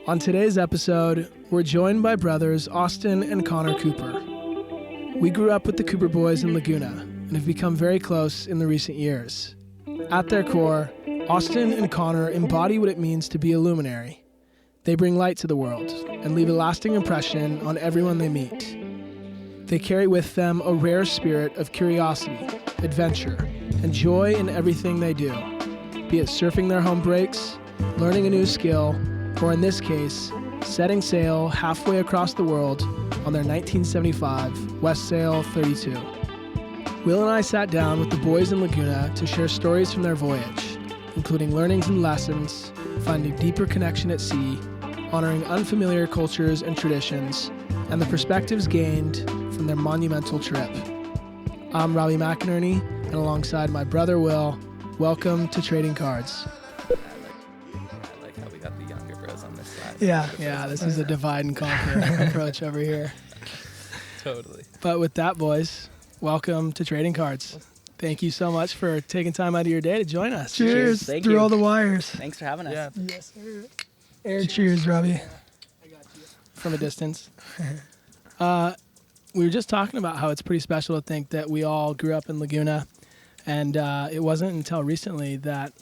On today's episode, we're joined by brothers Austin and Connor Cooper. We grew up with the Cooper boys in Laguna and have become very close in the recent years. At their core, Austin and Connor embody what it means to be a luminary. They bring light to the world and leave a lasting impression on everyone they meet. They carry with them a rare spirit of curiosity, adventure, and joy in everything they do, be it surfing their home breaks, learning a new skill, or in this case, setting sail halfway across the world on their 1975 westsail 32. Will and I sat down with the boys in Laguna to share stories from their voyage, including learnings and lessons, finding deeper connection at sea, honoring unfamiliar cultures and traditions, and the perspectives gained from their monumental trip. I'm Robbie McInerney, and alongside my brother Will, welcome to Trading Cards. I like how we got the younger bros on this side. Yeah, this is a divide and conquer approach over here. Totally. But with that, boys, welcome to Trading Cards. Thank you so much for taking time out of your day to join us. Cheers. Thank Through you. all the wires. Thanks for having us. Yeah. Yes, sir. Air cheers, Robbie. I got you. From a distance. We were just talking about how it's pretty special to think that we all grew up in Laguna, and it wasn't until recently that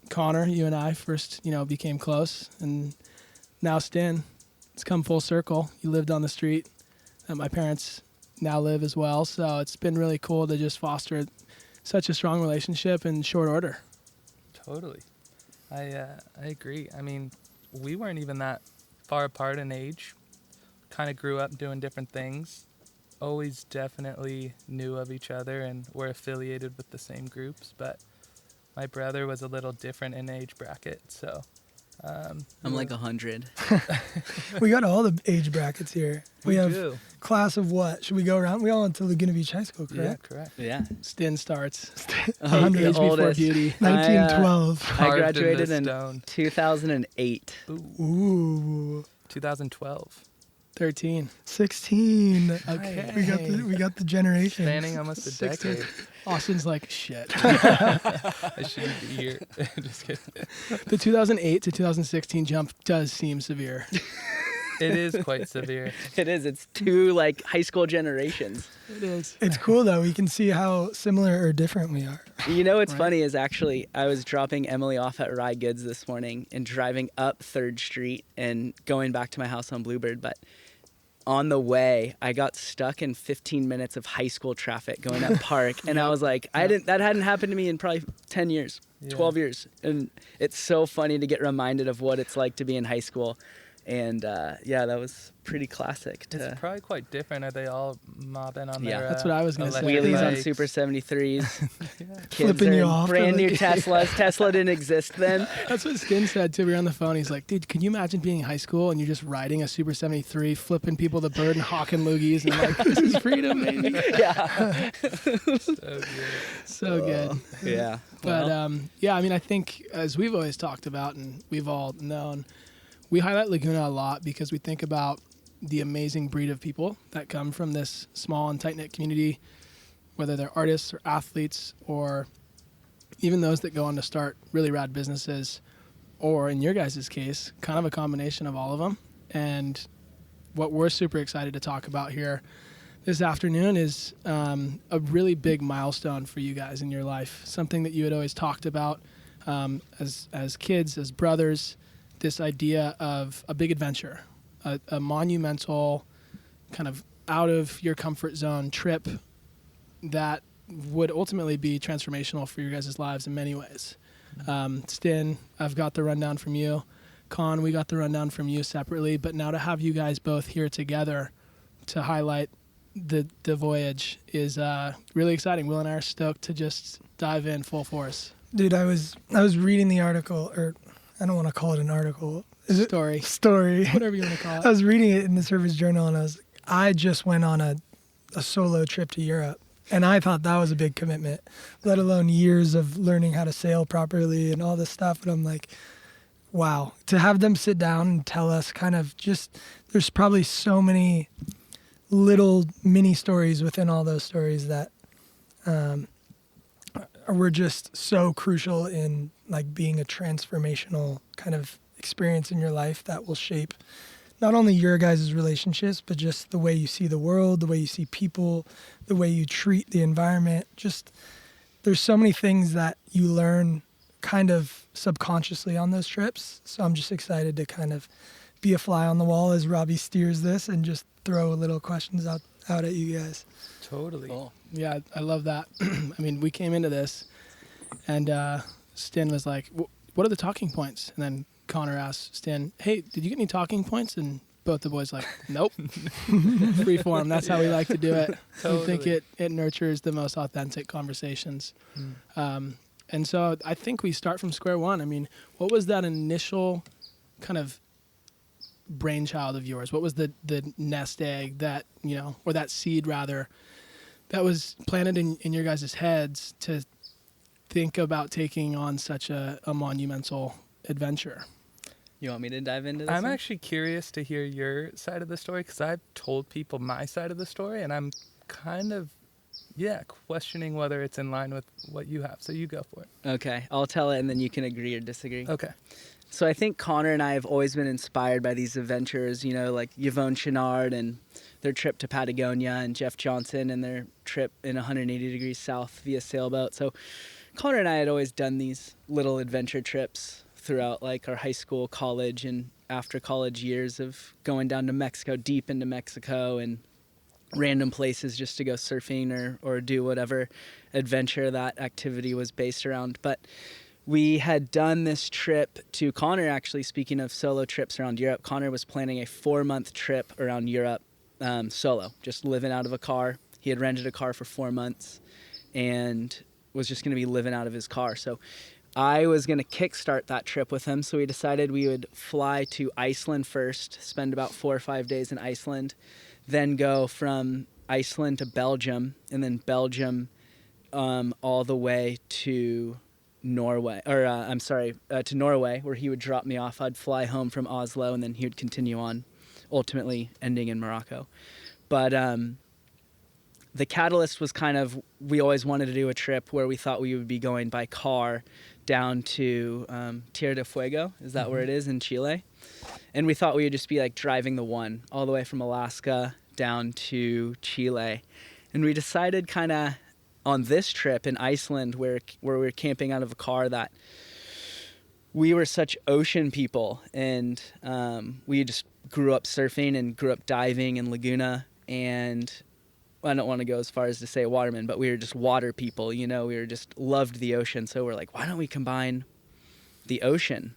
Connor, you and I first, became close, and now Stin, it's come full circle. You lived on the street that my parents now live as well, so it's been really cool to just foster such a strong relationship in short order. Totally. I agree. I mean, we weren't even that far apart in age. Kind of grew up doing different things. Always definitely knew of each other and were affiliated with the same groups, but my brother was a little different in age bracket, so I'm like 100. We got all the age brackets here. We have do. class of what? Should we go around? We all went to Laguna Beach High School, Yeah, correct? correct. Yeah. Stin starts. I'm Age before beauty. 1912. I Carved graduated in in the stone. 2008. Ooh. 2012. 13. 16. Okay. We got the generation. Spanning almost a 16. decade. Austin's like, shit. I shouldn't be here. Just kidding. The 2008 to 2016 jump does seem severe. It is quite severe. It is. It's two like high school generations. It is. It's cool though. We can see how similar or different we are. You know what's Right. funny is actually I was dropping Emily off at Rye Goods this morning and driving up 3rd Street and going back to my house on Bluebird, but on the way, I got stuck in 15 minutes of high school traffic going up Park, and I was like, that hadn't happened to me in probably 10 years, Yeah. 12 years, and it's so funny to get reminded of what it's like to be in high school, and that was pretty classic. It's probably quite different. Are they all mobbing on Yeah. their That's what I was gonna say. electric Wheelies on bikes? Super 73s, kids Flipping are you in off, brand new like- Teslas. Tesla didn't exist then. That's what Stin said too. We were on the phone. He's like, dude, can you imagine being in high school and you're just riding a Super 73, flipping people the bird and hawking loogies and like, this is freedom, baby. Yeah. So good. So good. Yeah. But Well, I think as we've always talked about and we've all known, we highlight Laguna a lot because we think about the amazing breed of people that come from this small and tight-knit community, whether they're artists or athletes or even those that go on to start really rad businesses, or in your guys' case, kind of a combination of all of them. And what we're super excited to talk about here this afternoon is a really big milestone for you guys in your life, something that you had always talked about as kids, as brothers, this idea of a big adventure, a monumental kind of out of your comfort zone trip that would ultimately be transformational for your guys' lives in many ways. Stin, I've got the rundown from you. Con, we got the rundown from you separately, but now to have you guys both here together to highlight the voyage is really exciting. Will and I are stoked to just dive in full force. Dude, I was reading the article, or I don't want to call it an article. Is it Story. story? Whatever you want to call I it. was reading it in the Surface Journal, and I just went on a solo trip to Europe, and I thought that was a big commitment, let alone years of learning how to sail properly and all this stuff. And I'm like, wow, to have them sit down and tell us kind of just, there's probably so many little mini stories within all those stories that were just so crucial in like being a transformational kind of experience in your life that will shape not only your guys' relationships, but just the way you see the world, the way you see people, the way you treat the environment. Just there's so many things that you learn kind of subconsciously on those trips. So I'm just excited to kind of be a fly on the wall as Robbie steers this and just throw little questions out at you guys. Totally. Cool. Yeah, I love that. I mean, we came into this and Stan was like, what are the talking points? And then Connor asked Stan, hey, did you get any talking points? And both the boys like, nope. Free form. That's how we like to do it. Totally. We think it nurtures the most authentic conversations. And so I think we start from square one. I mean, what was that initial kind of brainchild of yours? What was the nest egg that, or that seed rather, that was planted in your guys' heads to think about taking on such a monumental adventure? You want me to dive into this? I'm actually curious to hear your side of the story because I've told people my side of the story and I'm kind of, questioning whether it's in line with what you have. So you go for it. Okay, I'll tell it and then you can agree or disagree. Okay. So I think Connor and I have always been inspired by these adventures, like Yvonne Chenard and their trip to Patagonia and Jeff Johnson and their trip in 180 degrees south via sailboat. So Connor and I had always done these little adventure trips throughout like our high school, college, and after college years of going down to Mexico, deep into Mexico, and random places just to go surfing or do whatever adventure that activity was based around. But we had done this trip to Connor, actually, speaking of solo trips around Europe. Connor was planning a 4-month trip around Europe solo, just living out of a car. He had rented a car for 4 months and was just going to be living out of his car. So I was going to kickstart that trip with him. So we decided we would fly to Iceland first, spend about 4 or 5 days in Iceland, then go from Iceland to Belgium, and then Belgium all the way to Norway, to Norway, where he would drop me off. I'd fly home from Oslo, and then he would continue on, ultimately ending in Morocco. But the catalyst was kind of, we always wanted to do a trip where we thought we would be going by car down to Tierra del Fuego, is that where it is, in Chile? And we thought we would just be like driving the one all the way from Alaska down to Chile. And we decided kind of on this trip in Iceland where we were camping out of a car that we were such ocean people, and we just grew up surfing and grew up diving in Laguna, and I don't want to go as far as to say watermen, but we were just water people, we were just loved the ocean. So we're like, why don't we combine the ocean?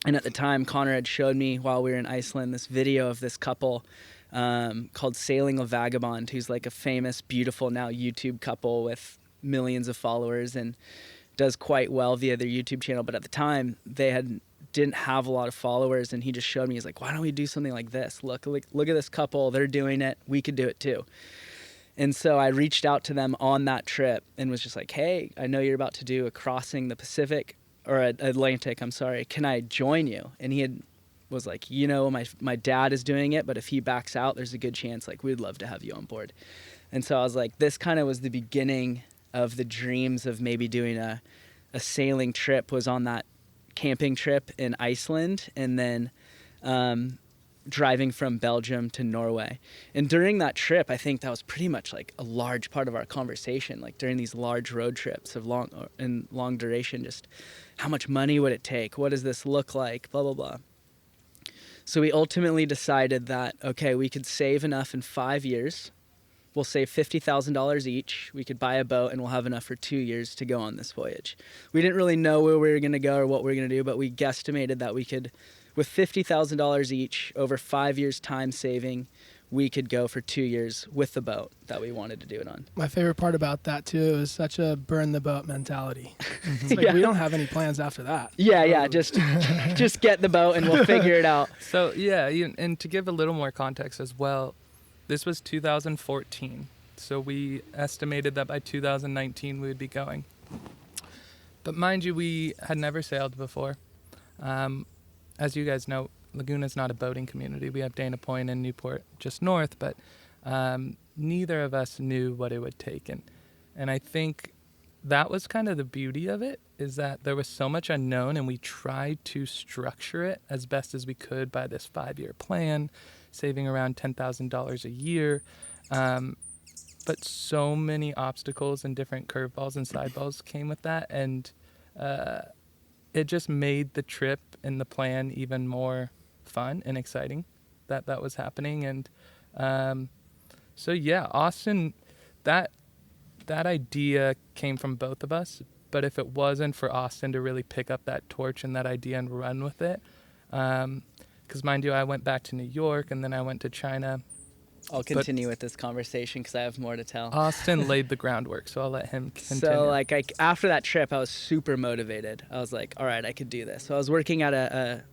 And at the time, Connor had showed me while we were in Iceland this video of this couple called Sailing a Vagabond, who's like a famous, beautiful now YouTube couple with millions of followers and does quite well via their YouTube channel. But at the time, they didn't have a lot of followers, and he just showed me, he's like, why don't we do something like this? Look at this couple, they're doing it, we could do it too. And so I reached out to them on that trip and was just like, hey, I know you're about to do a crossing the Pacific, or Atlantic, I'm sorry, can I join you? And he was like, my dad is doing it, but if he backs out, there's a good chance, like, we'd love to have you on board. And so I was like, this kind of was the beginning of the dreams of maybe doing a sailing trip, was on that camping trip in Iceland, and then driving from Belgium to Norway. And during that trip, I think that was pretty much like a large part of our conversation, like during these large road trips of long duration, just how much money would it take? What does this look like? Blah, blah, blah. So we ultimately decided that, okay, we could save enough in 5 years. We'll save $50,000 each. We could buy a boat, and we'll have enough for 2 years to go on this voyage. We didn't really know where we were going to go or what we were going to do, but we guesstimated that we could, with $50,000 each, over 5 years time saving, we could go for 2 years with the boat that we wanted to do it on. My favorite part about that too is such a burn the boat mentality. It's like, we don't have any plans after that. Yeah, just get the boat and we'll figure it out. So and to give a little more context as well, this was 2014. So we estimated that by 2019 we would be going. But mind you, we had never sailed before. As you guys know, Laguna is not a boating community. We have Dana Point and Newport just north, but neither of us knew what it would take. And I think that was kind of the beauty of it, is that there was so much unknown, and we tried to structure it as best as we could by this 5-year plan, saving around $10,000 a year. But so many obstacles and different curveballs and sideballs came with that, and it just made the trip and the plan even more fun and exciting that was happening. And so yeah, Austin, that idea came from both of us. But if it wasn't for Austin to really pick up that torch and that idea and run with it, because mind you, I went back to New York and then I went to China. I'll continue with this conversation because I have more to tell. Austin laid the groundwork, so I'll let him continue. So like after that trip, I was super motivated. I was like, all right, I could do this. So I was working at a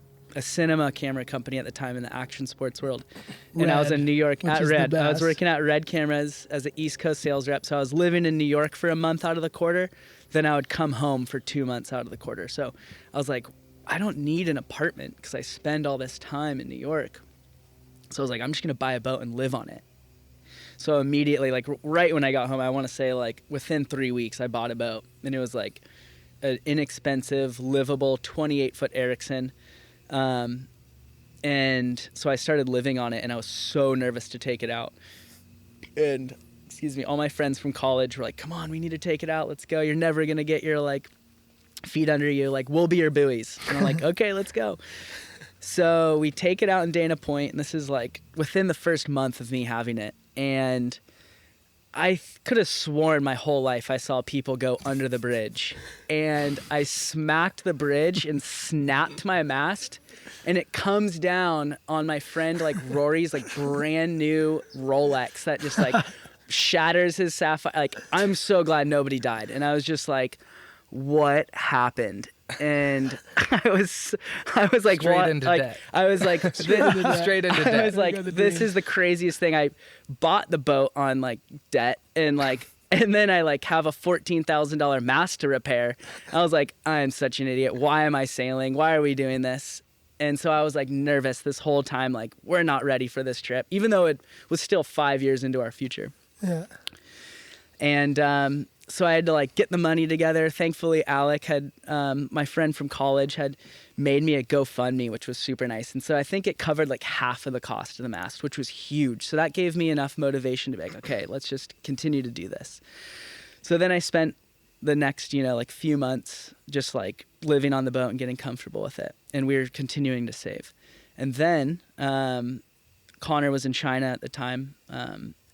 cinema camera company at the time in the action sports world. And I was in New York at Red. I was working at Red Cameras as an East Coast sales rep. So I was living in New York for a month out of the quarter. Then I would come home for 2 months out of the quarter. So I was like, I don't need an apartment because I spend all this time in New York. So I was like, I'm just going to buy a boat and live on it. So immediately, like right when I got home, I want to say like within 3 weeks, I bought a boat. And it was like an inexpensive, livable 28-foot Erickson. And so I started living on it, and I was so nervous to take it out. And, excuse me, all my friends from college were like, come on, we need to take it out. Let's go. You're never going to get your like feet under you. Like, we'll be your buoys. And I'm like, okay, let's go. So we take it out in Dana Point, and this is like within the first month of me having it. And I could have sworn my whole life I saw people go under the bridge. And I smacked the bridge and snapped my mast, and it comes down on my friend like Rory's like brand new Rolex that just like shatters his sapphire. Like, I'm so glad nobody died. And I was just like, what happened? And I was like, straight what? Into like, debt. I was like, Straight into debt. I was like, this is the craziest thing. I bought the boat on like debt, and then I like have a $14,000 mast to repair. I was like, I'm such an idiot. Why am I sailing? Why are we doing this? And so I was like nervous this whole time. Like, we're not ready for this trip, even though it was still 5 years into our future. Yeah. And so I had to like get the money together. Thankfully, Alec had, my friend from college, had made me a GoFundMe, which was super nice. And so I think it covered like half of the cost of the mast, which was huge. So that gave me enough motivation to be like, okay, let's just continue to do this. So then I spent the next, like few months just like living on the boat and getting comfortable with it. And we were continuing to save. And then Connor was in China at the time.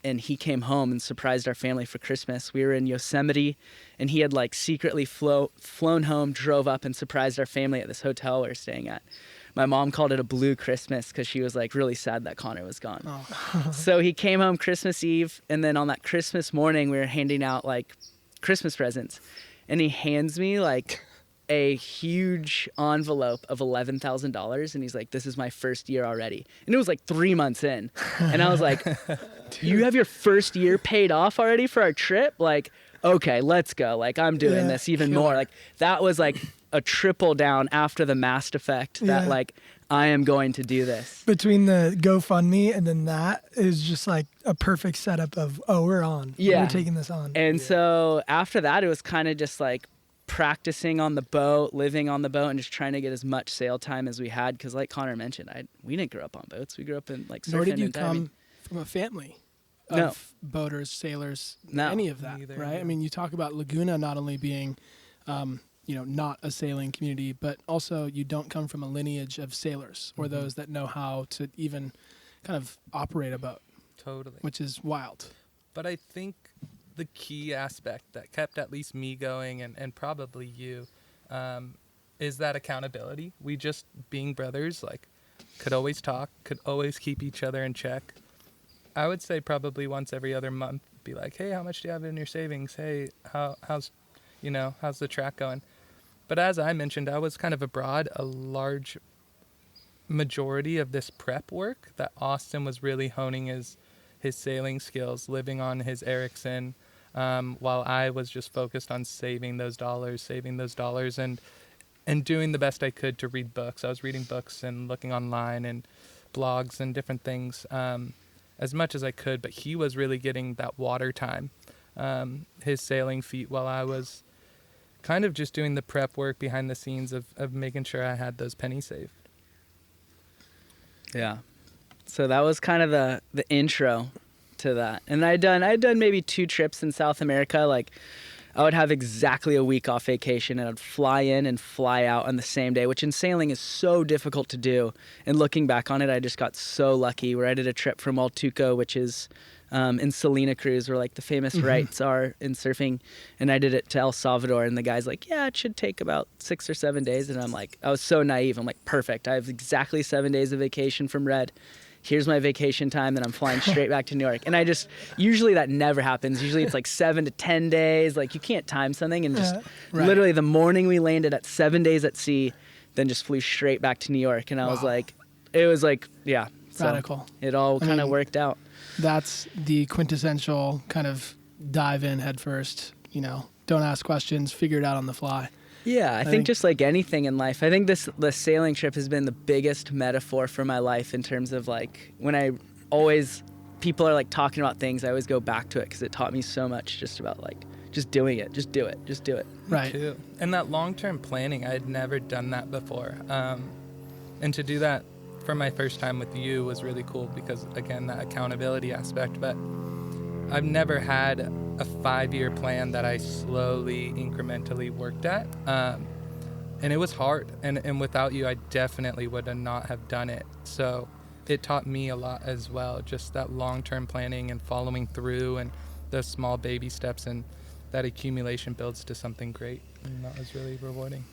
And he came home and surprised our family for Christmas. We were in Yosemite, and he had like secretly flown home, drove up, and surprised our family at this hotel we were staying at. My mom called it a blue Christmas because she was like really sad that Connor was gone. Oh. So he came home Christmas Eve, and then on that Christmas morning, we were handing out like Christmas presents, and he hands me like a huge envelope of $11,000, and he's like, this is my first year already. And it was like 3 months in, and I was like, you have your first year paid off already for our trip? Like, okay, let's go. Like, I'm doing this even more. Like, that was like a triple down after the mast effect that like, I am going to do this. Between the GoFundMe and then that is just like a perfect setup of, oh, we're on. Yeah. We're taking this on. And so after that, it was kind of just like practicing on the boat, living on the boat, and just trying to get as much sail time as we had. Because like Connor mentioned, we didn't grow up on boats. We grew up in like surfing. Nor did you and diving. come from a family of boaters, sailors, any of that, Neither, right? yeah. I mean, you talk about Laguna not only being, not a sailing community, but also you don't come from a lineage of sailors or those that know how to even kind of operate a boat. Totally. Which is wild. But I think the key aspect that kept at least me going, and probably you, is that accountability. We just, being brothers, like, could always talk, could always keep each other in check. I would say probably once every other month, be like, hey, how much do you have in your savings? Hey, how's the track going? But as I mentioned, I was kind of abroad a large majority of this prep work that Austin was really honing his sailing skills, living on his Erickson, while I was just focused on saving those dollars and doing the best I could to read books. I was reading books and looking online and blogs and different things as much as I could, but he was really getting that water time, his sailing feet, while I was kind of just doing the prep work behind the scenes of making sure I had those pennies saved. Yeah. So that was kind of the intro to that. And I'd done maybe 2 trips in South America. Like, I would have exactly a week off vacation, and I'd fly in and fly out on the same day, which in sailing is so difficult to do. And looking back on it, I just got so lucky where I did a trip from Hualtuco, which is in Salina Cruz, where like the famous rights are in surfing. And I did it to El Salvador, and the guy's like, yeah, it should take about 6 or 7 days. And I'm like, I was so naive. I'm like, perfect. I have exactly 7 days of vacation from Red. Here's my vacation time, then I'm flying straight back to New York. And usually that never happens. Usually it's like 7 to 10 days. Like, you can't time something. And just literally the morning we landed at 7 days at sea, then just flew straight back to New York. And I was like, it was like, yeah. So Radical. It all kind of worked out. That's the quintessential kind of dive in head first, don't ask questions, figure it out on the fly. Yeah, I think just like anything in life, I think the sailing trip has been the biggest metaphor for my life in terms of like when people are like talking about things, I always go back to it because it taught me so much just about like just doing it, just do it. Right. Me too. And that long-term planning, I had never done that before. And to do that for my first time with you was really cool because, again, that accountability aspect. But I've never had a 5-year plan that I slowly, incrementally worked at. And it was hard. And without you, I definitely would not have done it. So it taught me a lot as well, just that long-term planning and following through and those small baby steps, and that accumulation builds to something great. And that was really rewarding.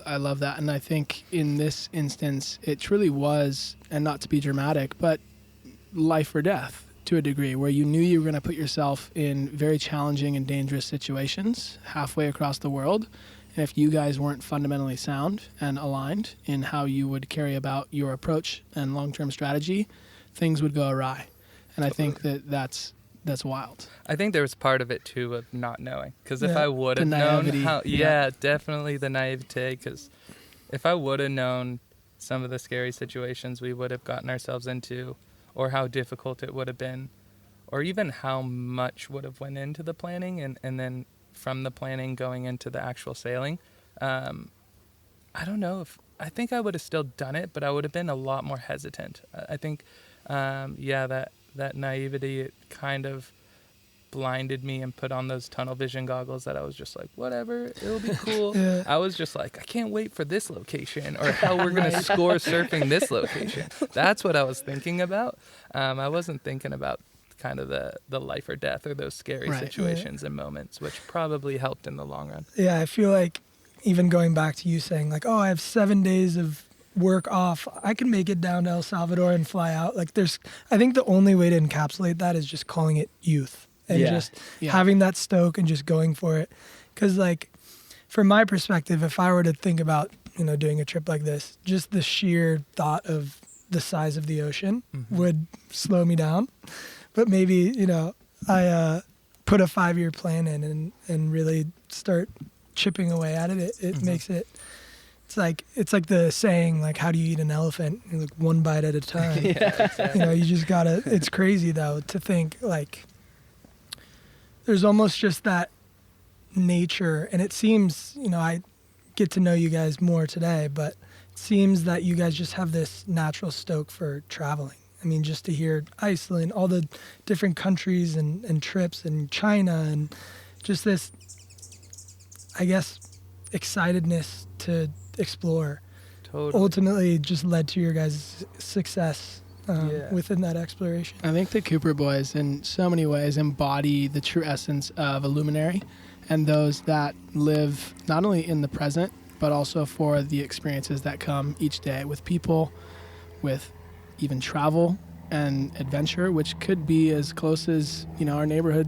I love that. And I think in this instance, it truly was, and not to be dramatic, but life or death to a degree, where you knew you were going to put yourself in very challenging and dangerous situations halfway across the world. And if you guys weren't fundamentally sound and aligned in how you would carry about your approach and long-term strategy, things would go awry. And I think that's wild. I think there was part of it too of not knowing, because if I would have known how, definitely the naivete, because if I would have known some of the scary situations we would have gotten ourselves into, or how difficult it would have been, or even how much would have went into the planning, and then from the planning going into the actual sailing, I don't know I think I would have still done it, but I would have been a lot more hesitant. I think, that naivety, it kind of blinded me and put on those tunnel vision goggles that I was just like, whatever, it'll be cool. I was just like, I can't wait for this location, or how we're going to score surfing this location. That's what I was thinking about. I wasn't thinking about kind of the life or death or those scary situations and moments, which probably helped in the long run. Yeah, I feel like even going back to you saying like, oh, I have 7 days of work off, I can make it down to El Salvador and fly out. Like I think the only way to encapsulate that is just calling it youth and having that stoke and just going for it. Because like from my perspective, if I were to think about, doing a trip like this, just the sheer thought of the size of the ocean would slow me down. But maybe, I put a 5-year plan in and really start chipping away at it. It makes it, it's like the saying, like, how do you eat an elephant? Like, one bite at a time. You just gotta, it's crazy though to think like there's almost just that nature. And it seems, I get to know you guys more today, but it seems that you guys just have this natural stoke for traveling. I mean, just to hear Iceland, all the different countries and trips, and China, and just this, I guess, excitedness to explore. Totally. Ultimately just led to your guys' success within that exploration. I think the Cooper boys in so many ways embody the true essence of a luminary, and those that live not only in the present, but also for the experiences that come each day with people, with even travel and adventure, which could be as close as, our neighborhood,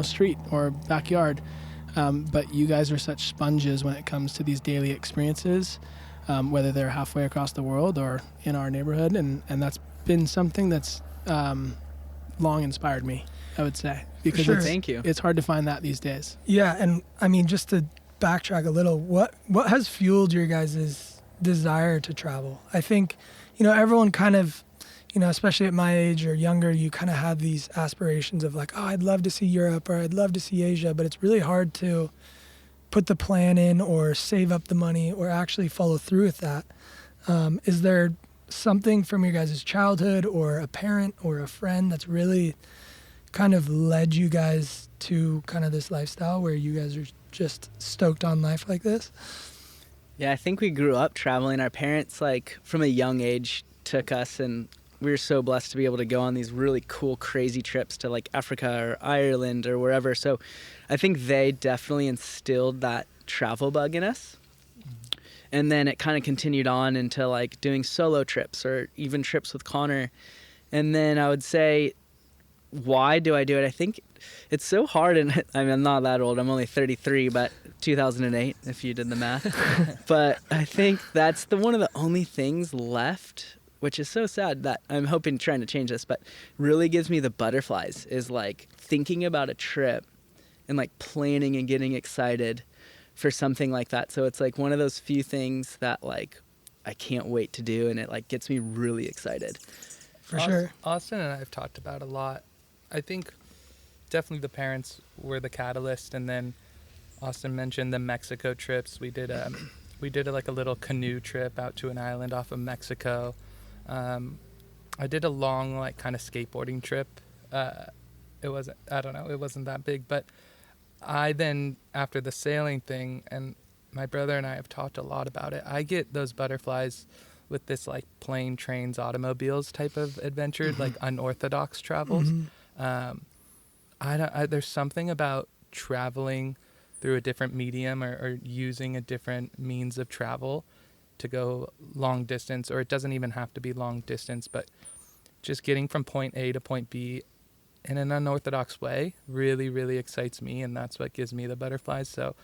street or backyard. But you guys are such sponges when it comes to these daily experiences, whether they're halfway across the world or in our neighborhood. And that's been something that's long inspired me, I would say. Because Thank you. It's hard to find that these days. Yeah, and I mean, just to backtrack a little, what has fueled your guys' desire to travel? I think, everyone kind of, especially at my age or younger, you kind of have these aspirations of like, oh, I'd love to see Europe or I'd love to see Asia, but it's really hard to put the plan in or save up the money or actually follow through with that. Is there something from your guys' childhood or a parent or a friend that's really kind of led you guys to kind of this lifestyle where you guys are just stoked on life like this? Yeah, I think we grew up traveling. Our parents, like, from a young age took us, and we were so blessed to be able to go on these really cool, crazy trips to, like, Africa or Ireland or wherever. So I think they definitely instilled that travel bug in us. And then it kind of continued on into, like, doing solo trips or even trips with Connor. And then I would say, why do I do it? I think it's so hard, and I mean, I'm not that old. I'm only 33, but 2008, if you did the math. But I think that's one of the only things left, which is so sad, that I'm hoping trying to change this, but really gives me the butterflies, is like thinking about a trip and like planning and getting excited for something like that. So it's like one of those few things that like I can't wait to do, and it like gets me really excited. For sure. Austin and I have talked about a lot. I think definitely the parents were the catalyst, and then Austin mentioned the Mexico trips. We did like a little canoe trip out to an island off of Mexico. I did a long like kind of skateboarding trip. It wasn't that big, but I then, after the sailing thing, and my brother and I have talked a lot about it, I get those butterflies with this like plane, trains, automobiles type of adventure, like unorthodox travels. There's something about traveling through a different medium or using a different means of travel to go long distance, or it doesn't even have to be long distance, but just getting from point A to point B in an unorthodox way really, really excites me, and that's what gives me the butterflies. So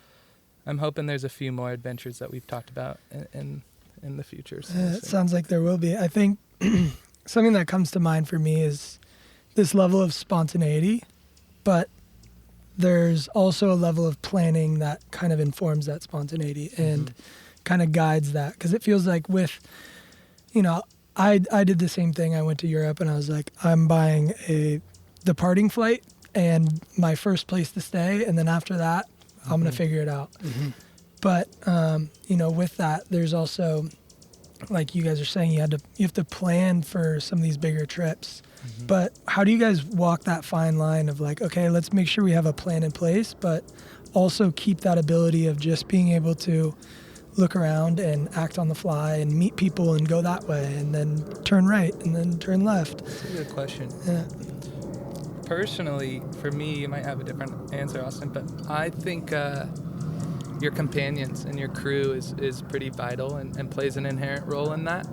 I'm hoping there's a few more adventures that we've talked about in the future. So It sounds like there will be. I think something that comes to mind for me is this level of spontaneity, but there's also a level of planning that kind of informs that spontaneity and kind of guides that. Because it feels like with, I did the same thing. I went to Europe and I was like, I'm buying a departing flight and my first place to stay, and then after that, I'm going to figure it out. But, with that, there's also, like you guys are saying, you have to plan for some of these bigger trips. But how do you guys walk that fine line of like, okay, let's make sure we have a plan in place, but also keep that ability of just being able to look around and act on the fly and meet people and go that way and then turn right and then turn left? That's a good question. Yeah. Personally, for me, you might have a different answer, Austin, but I think your companions and your crew is pretty vital and plays an inherent role in that.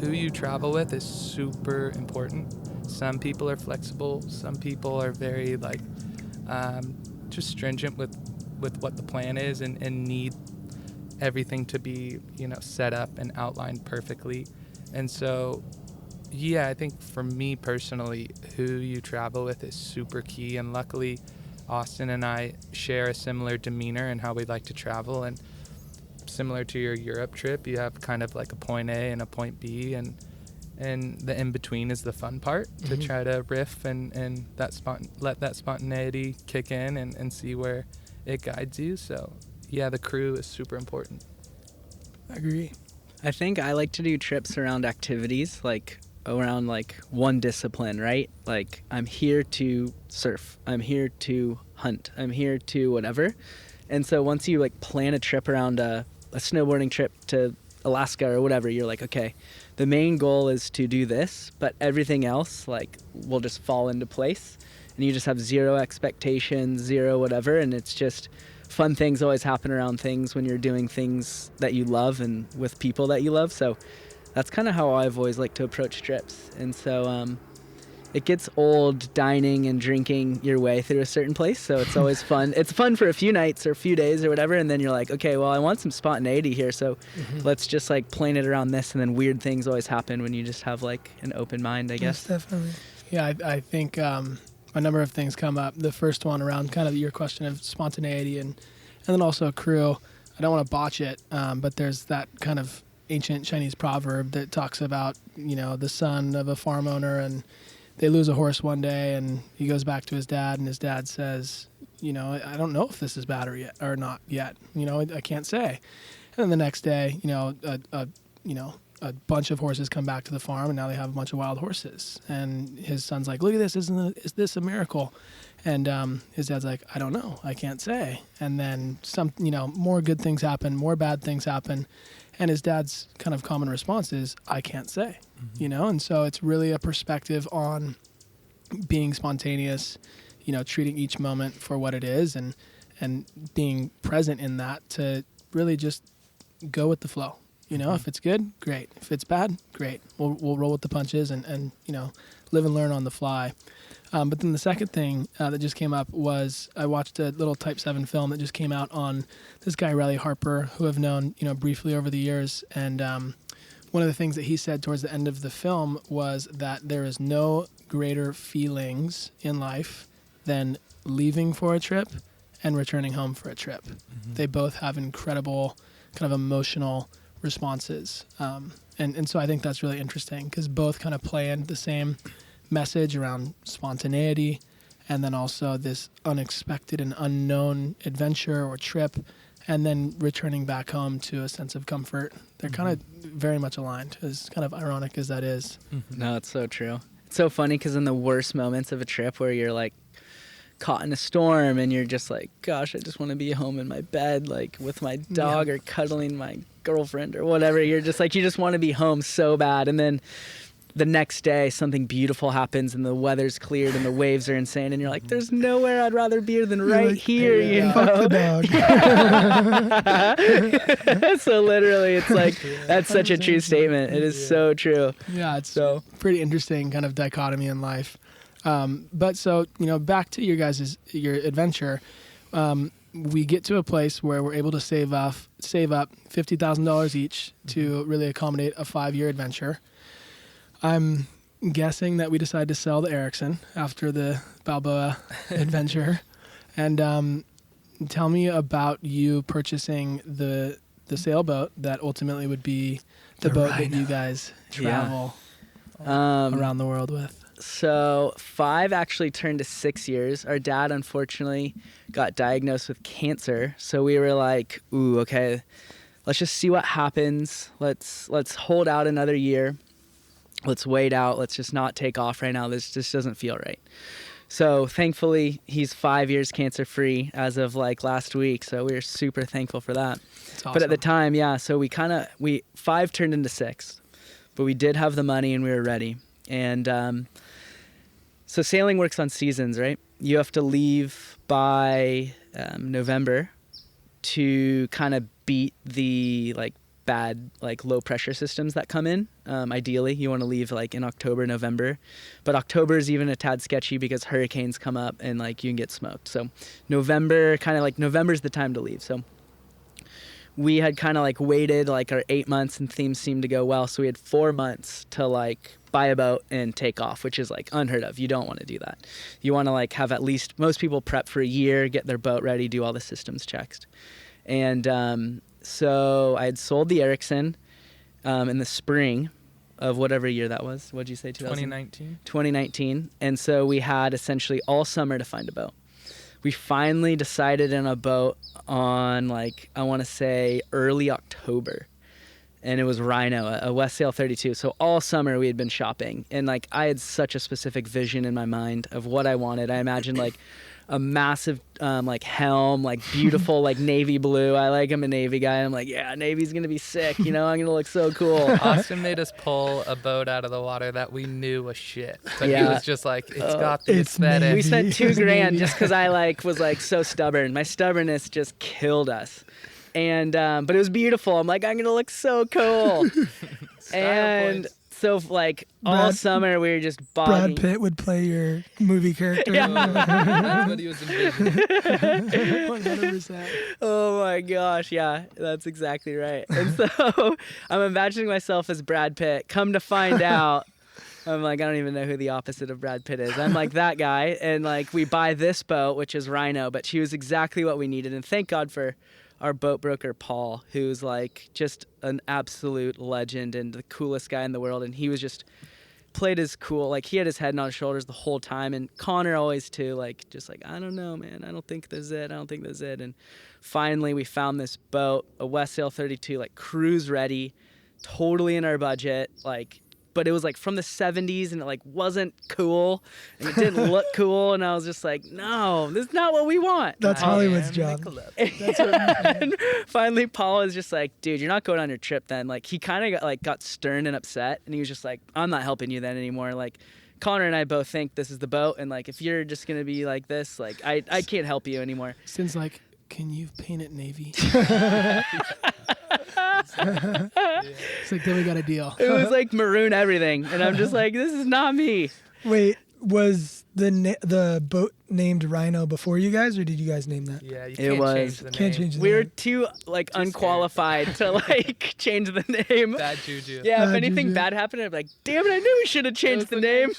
Who you travel with is super important. Some people are flexible. Some people are very just stringent with what the plan is and need everything to be set up and outlined perfectly. And so, yeah, I think for me personally, who you travel with is super key. And luckily, Austin and I share a similar demeanor in how we like to travel. And similar to your Europe trip, you have kind of like a point A and a point B, and the in-between is the fun part, to try to riff and let that spontaneity kick in and see where it guides you. So yeah, the crew is super important. I agree. I think I like to do trips around activities, like around like one discipline, right? Like I'm here to surf, I'm here to hunt, I'm here to whatever. And so once you like plan a trip around a snowboarding trip to Alaska or whatever, you're like, okay, the main goal is to do this, but everything else like will just fall into place, and you just have zero expectations, zero whatever, and it's just fun things always happen around things when you're doing things that you love and with people that you love. So that's kind of how I've always liked to approach trips. And so it gets old dining and drinking your way through a certain place, so it's always fun. It's fun for a few nights or a few days or whatever, and then you're like, okay, well, I want some spontaneity here, so let's just like plan it around this, and then weird things always happen when you just have like an open mind, I guess. Yes, definitely. Yeah, I think a number of things come up. The first one around kind of your question of spontaneity and then also crew. I don't want to botch it, but there's that kind of ancient Chinese proverb that talks about, the son of a farm owner, and they lose a horse one day, and he goes back to his dad, and his dad says, I don't know if this is bad or not yet. I can't say. And then the next day, a bunch of horses come back to the farm, and now they have a bunch of wild horses. And his son's like, look at this, is this a miracle? And his dad's like, I don't know, I can't say. And then more good things happen, more bad things happen. And his dad's kind of common response is, I can't say, And so it's really a perspective on being spontaneous, treating each moment for what it is, and being present in that to really just go with the flow. If it's good, great. If it's bad, great. We'll roll with the punches and live and learn on the fly. But then the second thing that just came up was I watched a little Type 7 film that just came out on this guy, Riley Harper, who I've known, briefly over the years. And one of the things that he said towards the end of the film was that there is no greater feelings in life than leaving for a trip and returning home for a trip. They both have incredible kind of emotional responses. And so I think that's really interesting because both kind of play in the same message around spontaneity and then also this unexpected and unknown adventure or trip and then returning back home to a sense of comfort. They're kind of very much aligned, as kind of ironic as that is. No, it's so true. It's so funny because in the worst moments of a trip where you're like caught in a storm and you're just like, gosh, I just want to be home in my bed, like with my dog or cuddling my girlfriend or whatever. You're just like, you just want to be home so bad. And then the next day something beautiful happens and the weather's cleared and the waves are insane and you're like, there's nowhere I'd rather be than right here, you know? Fuck the dog. So literally it's like, that's such a true statement. It is so true. Yeah, it's so pretty interesting kind of dichotomy in life. But so, back to your adventure, we get to a place where we're able to save up $50,000 each to really accommodate a 5-year adventure. I'm guessing that we decided to sell the Erickson after the Balboa adventure. And tell me about you purchasing the sailboat that ultimately would be the boat that you guys travel around the world with. So 5 actually turned to 6 years. Our dad, unfortunately, got diagnosed with cancer. So we were like, ooh, okay, let's just see what happens. Let's hold out another year. Let's wait out. Let's just not take off right now. This just doesn't feel right. So thankfully, he's 5 years cancer-free as of like last week. So we were super thankful for that. That's awesome. But at the time, so 5 turned into 6. But we did have the money and we were ready. And so sailing works on seasons, right? You have to leave by November to kind of beat the bad low pressure systems that come in. Ideally, you want to leave in October, November, but October is even a tad sketchy because hurricanes come up and you can get smoked. So November, November's the time to leave. So we had kind of waited our 8 months and things seemed to go well. So we had 4 months to buy a boat and take off, which is unheard of. You don't want to do that. You want to have at least, most people prep for a year, get their boat ready, do all the systems checks. And so I had sold the Erickson in the spring of whatever year that was. What'd you say? 2019. 2019. And so we had essentially all summer to find a boat. We finally decided on a boat on I want to say early October. And it was Rhino, a westsail 32. So all summer we had been shopping. And I had such a specific vision in my mind of what I wanted. I imagined a massive helm, beautiful navy blue. I'm a Navy guy. I'm yeah, Navy's gonna be sick. I'm gonna look so cool. Austin made us pull a boat out of the water that we knew was shit. But he was just it's got the aesthetic. We spent $2,000 just because I was so stubborn. My stubbornness just killed us. And but it was beautiful. I'm I'm gonna look so cool. And so all summer we were just bogging. Brad Pitt would play your movie character. That's what he was envisioning. 100%. Oh my gosh, yeah, that's exactly right. And so I'm imagining myself as Brad Pitt. Come to find out, I'm I don't even know who the opposite of Brad Pitt is. I'm that guy. And we buy this boat, which is Rhino, but she was exactly what we needed. And thank God for our boat broker, Paul, who's just an absolute legend and the coolest guy in the world. And he was just played his cool. Like, he had his head on his shoulders the whole time, and Connor always too, like, just like, I don't know, man, I don't think this is it, and finally we found this boat, a Westsail 32, like, cruise ready, totally in our budget, like, but it was like from the 70s, and it like wasn't cool, and it didn't look cool, and I was just like, no, this is not what we want. That's Hollywood's job. And finally Paul was just like, dude, you're not going on your trip then. Like, he kind of got stern and upset, and he was just like, I'm not helping you then anymore. Like, Connor and I both think this is the boat, and like, if you're just gonna be like this, like, I can't help you anymore. Since like, can you paint it navy? It's like, then we got a deal. It was like maroon everything, and I'm just like, this is not me. Wait, was the boat named Rhino before you guys, or did you guys name that? Yeah, you It can't was- change the name. Can't change the We were name. too like Too unqualified to like change the name. Bad juju. Yeah, if Bad anything juju. bad happened, I'd be like, damn it, I knew we should have changed the name.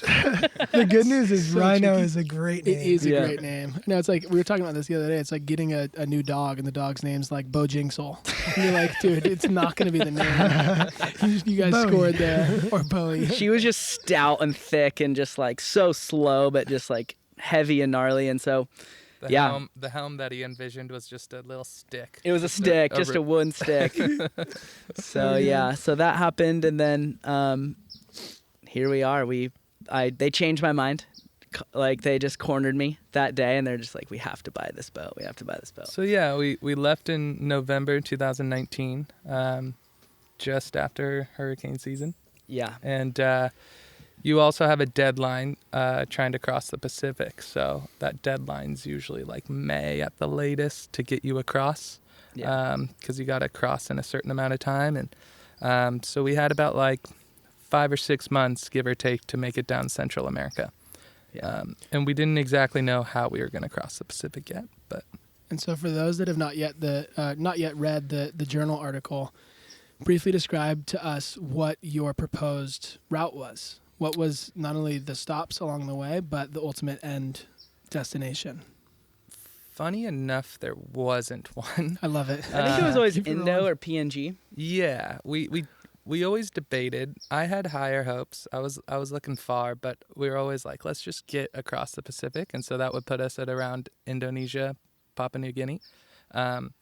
The good news is So Rhino tricky. is a great It name. is a Yeah. great name. No, it's like we were talking about this the other day. It's like getting a new dog, and the dog's name's like Bojinxel. And you're like, dude, it's not going to be the name. You guys Bowie. scored there. Or Bowie. She was just stout and thick and just like so slow, but just like heavy and gnarly. And so Yeah. The helm that he envisioned was just a little stick. it was a stick, just a wooden stick. So yeah, so that happened, and then here we are. They changed my mind. Like, they just cornered me that day, and they're just like, we have to buy this boat. We have to buy this boat. So yeah, we left in November 2019, just after hurricane season. Yeah. And you also have a deadline trying to cross the Pacific. So that deadline's usually like May at the latest to get you across. Yeah. Because you got to cross in a certain amount of time. And so we had about like 5 or 6 months, give or take, to make it down Central America. Yeah. And we didn't exactly know how we were going to cross the Pacific yet. But And so for those that have not yet read the journal article, briefly describe to us what your proposed route was. What was not only the stops along the way, but the ultimate end destination. funny enough, there wasn't one. I love it. I think it was always keep it Indo rolling. or PNG. Yeah, we always debated. I had higher hopes. I was looking far, but we were always like, let's just get across the Pacific, and so that would put us at around Indonesia, Papua New Guinea, and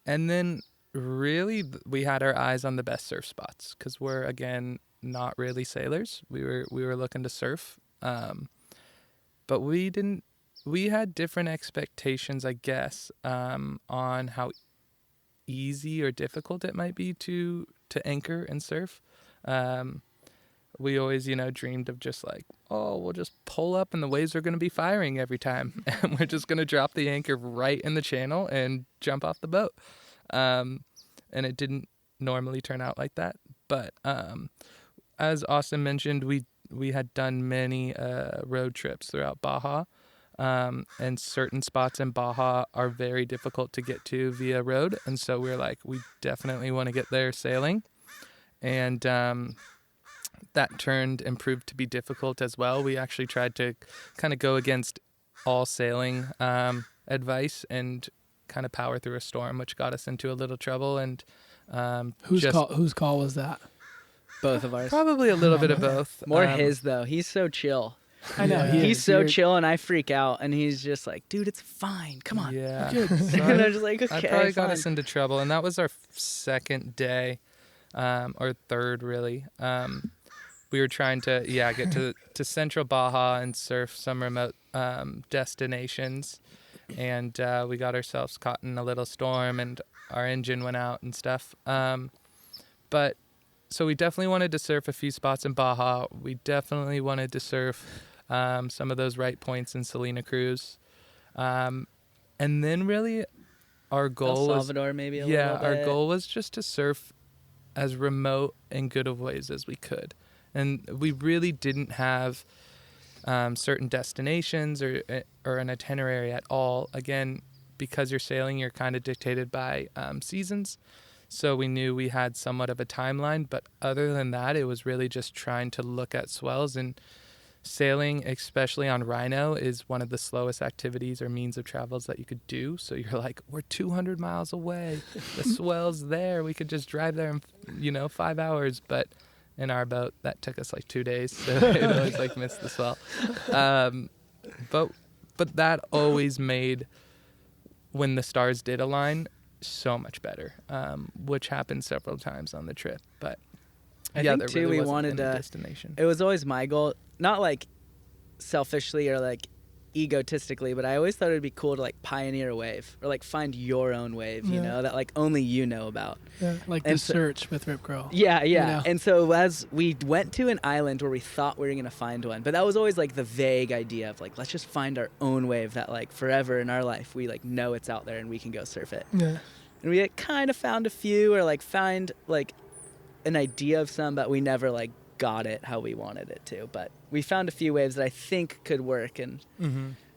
then really we had our eyes on the best surf spots because we're again not really sailors. We were looking to surf, but we didn't. We had different expectations, I guess, on how easy or difficult it might be to anchor and surf. We always, dreamed of just like, oh, we'll just pull up and the waves are going to be firing every time. And we're just going to drop the anchor right in the channel and jump off the boat. And it didn't normally turn out like that. But as Austin mentioned, we had done many road trips throughout Baja. And certain spots in Baja are very difficult to get to via road. And so we're like, we definitely want to get there sailing. And that turned and proved to be difficult as well. We actually tried to kind of go against all sailing advice and kind of power through a storm, which got us into a little trouble. And Whose call was that? Both of ours. probably a little bit of both. More his, though. He's so chill. I know. Yeah. He's so chill, and I freak out, and he's just like, dude, it's fine. Come on. Yeah. Good. And I'm just like, okay, I probably got fine. us into trouble, and that was our second day, or third really. We were trying to get to Central Baja and surf some remote destinations, and we got ourselves caught in a little storm, and our engine went out and stuff. But so we definitely wanted to surf a few spots in Baja. We definitely wanted to surf some of those right points in Salina Cruz, and then really our goal El was Salvador, maybe a little bit. our goal was just to surf as remote and good of waves as we could. And we really didn't have certain destinations or an itinerary at all. Again, because you're sailing, you're kind of dictated by seasons. So we knew we had somewhat of a timeline. But other than that, it was really just trying to look at swells. And sailing, especially on Rhino, is one of the slowest activities or means of travels that you could do. So you're like, we're 200 miles away. The swell's there. We could just drive there in 5 hours. But in our boat, that took us like 2 days. So it always like missed the swell. But that always made, when the stars did align, so much better, which happened several times on the trip. But I yeah, think there too really we wasn't wanted any to. destination. It was always my goal, not like selfishly or like egotistically, but I always thought it'd be cool to like pioneer a wave or like find your own wave, you know, that like only you know about. Yeah. Like And the so- search with Rip Curl. Yeah, yeah. You know? And so as we went to an island where we thought we were gonna find one, but that was always like the vague idea of like, let's just find our own wave that like forever in our life we like know it's out there and we can go surf it. Yeah. And we like, kind of found a few or like find like an idea of some, but we never like got it how we wanted it to. But we found a few waves that I think could work, and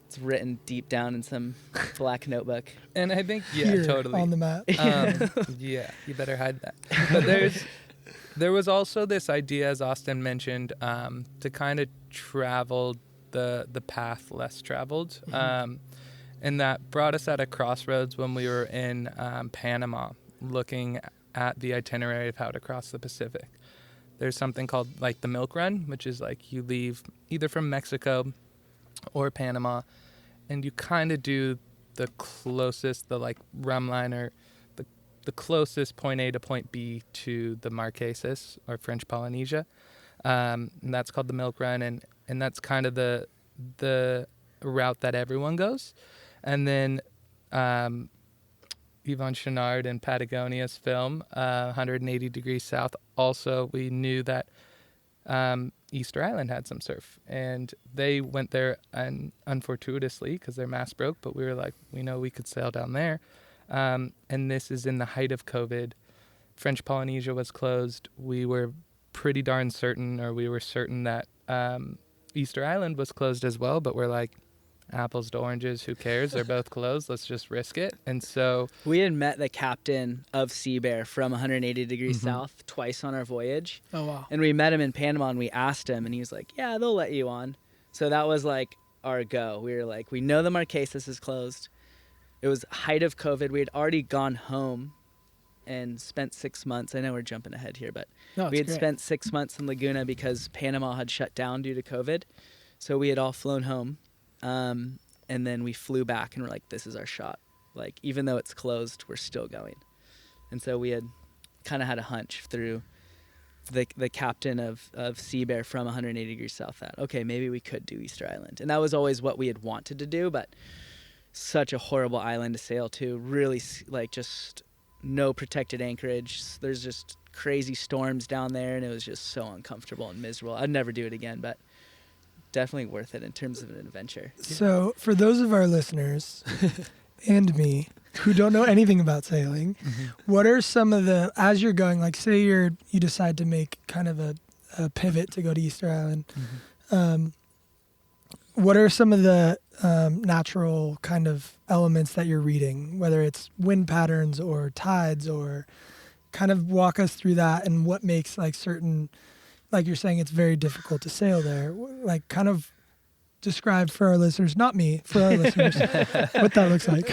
it's written deep down in some black notebook. And I think, yeah, Here totally. on the map. Yeah, you better hide that. But there was also this idea, as Austin mentioned, to kind of travel the path less traveled. And that brought us at a crossroads when we were in Panama, looking at the itinerary of how to cross the Pacific. There's something called like the Milk Run, which is like you leave either from Mexico or Panama, and you kind of do the closest, the like rum line, or the closest point A to point B to the Marquesas or French Polynesia. And that's called the Milk Run, and that's kind of the route that everyone goes. And then Yvon Chouinard in Patagonia's film, 180 Degrees South, also we knew that Easter Island had some surf, and they went there unfortuitously because their mast broke, but we were like, we know we could sail down there. And this is in the height of COVID. French Polynesia was closed. We were pretty darn certain, or we were certain that Easter Island was closed as well, but we're like, apples to oranges, who cares? They're both closed. Let's just risk it. And so We had met the captain of Sea Bear from 180 Degrees South twice on our voyage. Oh, wow. And we met him in Panama, and we asked him, and he was like, yeah, they'll let you on. So that was like our go. We were like, we know the Marquesas is closed. It was height of COVID. We had already gone home and spent 6 months. I know we're jumping ahead here, but No, it's we had great. spent 6 months in Laguna because Panama had shut down due to COVID. So we had all flown home. And then we flew back, and we're like, this is our shot. Like, even though it's closed, we're still going. And so we had kind of had a hunch through the captain of Sea Bear from 180 Degrees South that, okay, maybe we could do Easter Island. And that was always what we had wanted to do, but such a horrible island to sail to. Really, like, just no protected anchorage. There's just crazy storms down there, and it was just so uncomfortable and miserable. I'd never do it again, but definitely worth it in terms of an adventure. So, for those of our listeners and me who don't know anything about sailing, what are some of the, as you're going, like say you decide to make kind of a pivot to go to Easter Island, what are some of the natural kind of elements that you're reading, whether it's wind patterns or tides, or kind of walk us through that, and what makes like certain, like you're saying, it's very difficult to sail there. Like, kind of describe for our listeners, not me, for our listeners, what that looks like.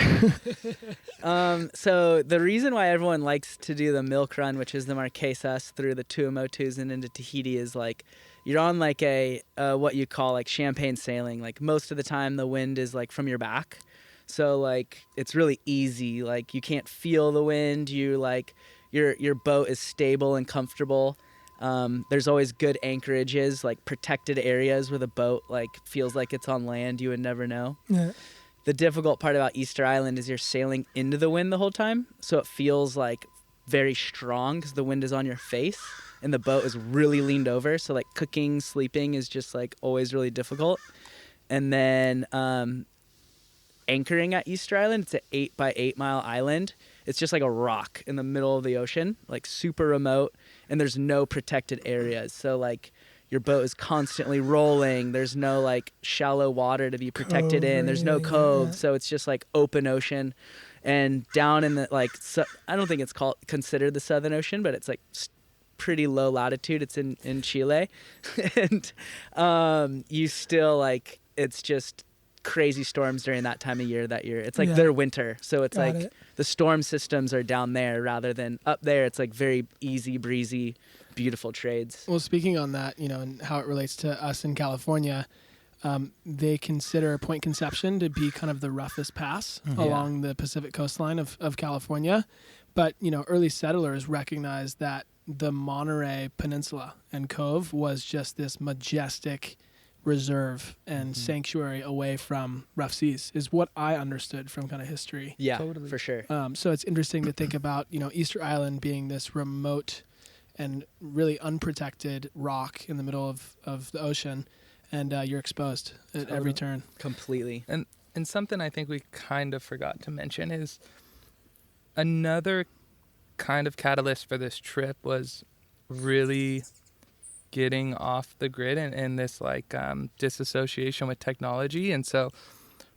So the reason why everyone likes to do the Milk Run, which is the Marquesas through the Tuamotus and into Tahiti, is like you're on like a what you call like champagne sailing. Like most of the time the wind is like from your back. So like it's really easy. Like you can't feel the wind. You like your boat is stable and comfortable. There's always good anchorages, like protected areas where the boat like feels like it's on land. You would never know. Yeah. The difficult part about Easter Island is you're sailing into the wind the whole time, so it feels like very strong because the wind is on your face and the boat is really leaned over. So like cooking, sleeping is just like always really difficult. And then anchoring at Easter Island, it's an 8 by 8 mile island. It's just like a rock in the middle of the ocean, like super remote, and there's no protected areas. So like your boat is constantly rolling. There's no like shallow water to be protected in. There's no cove. So it's just like open ocean. And down in the like, I don't think it's considered the Southern Ocean, but it's like pretty low latitude. It's in Chile. And you still like, it's just crazy storms during that time of year that year. It's like Yeah. their winter. So it's Got like it. the storm systems are down there rather than up there. It's like very easy breezy, beautiful trades. Well, speaking on that, and how it relates to us in California, they consider Point Conception to be kind of the roughest pass along the Pacific coastline of California. But, early settlers recognized that the Monterey Peninsula and Cove was just this majestic reserve and sanctuary away from rough seas, is what I understood from kind of history. Yeah, Totally. for sure. So it's interesting to think about, Easter Island being this remote and really unprotected rock in the middle of the ocean, and you're exposed at every turn. Completely. And something I think we kind of forgot to mention is another kind of catalyst for this trip was really getting off the grid and this like disassociation with technology. And so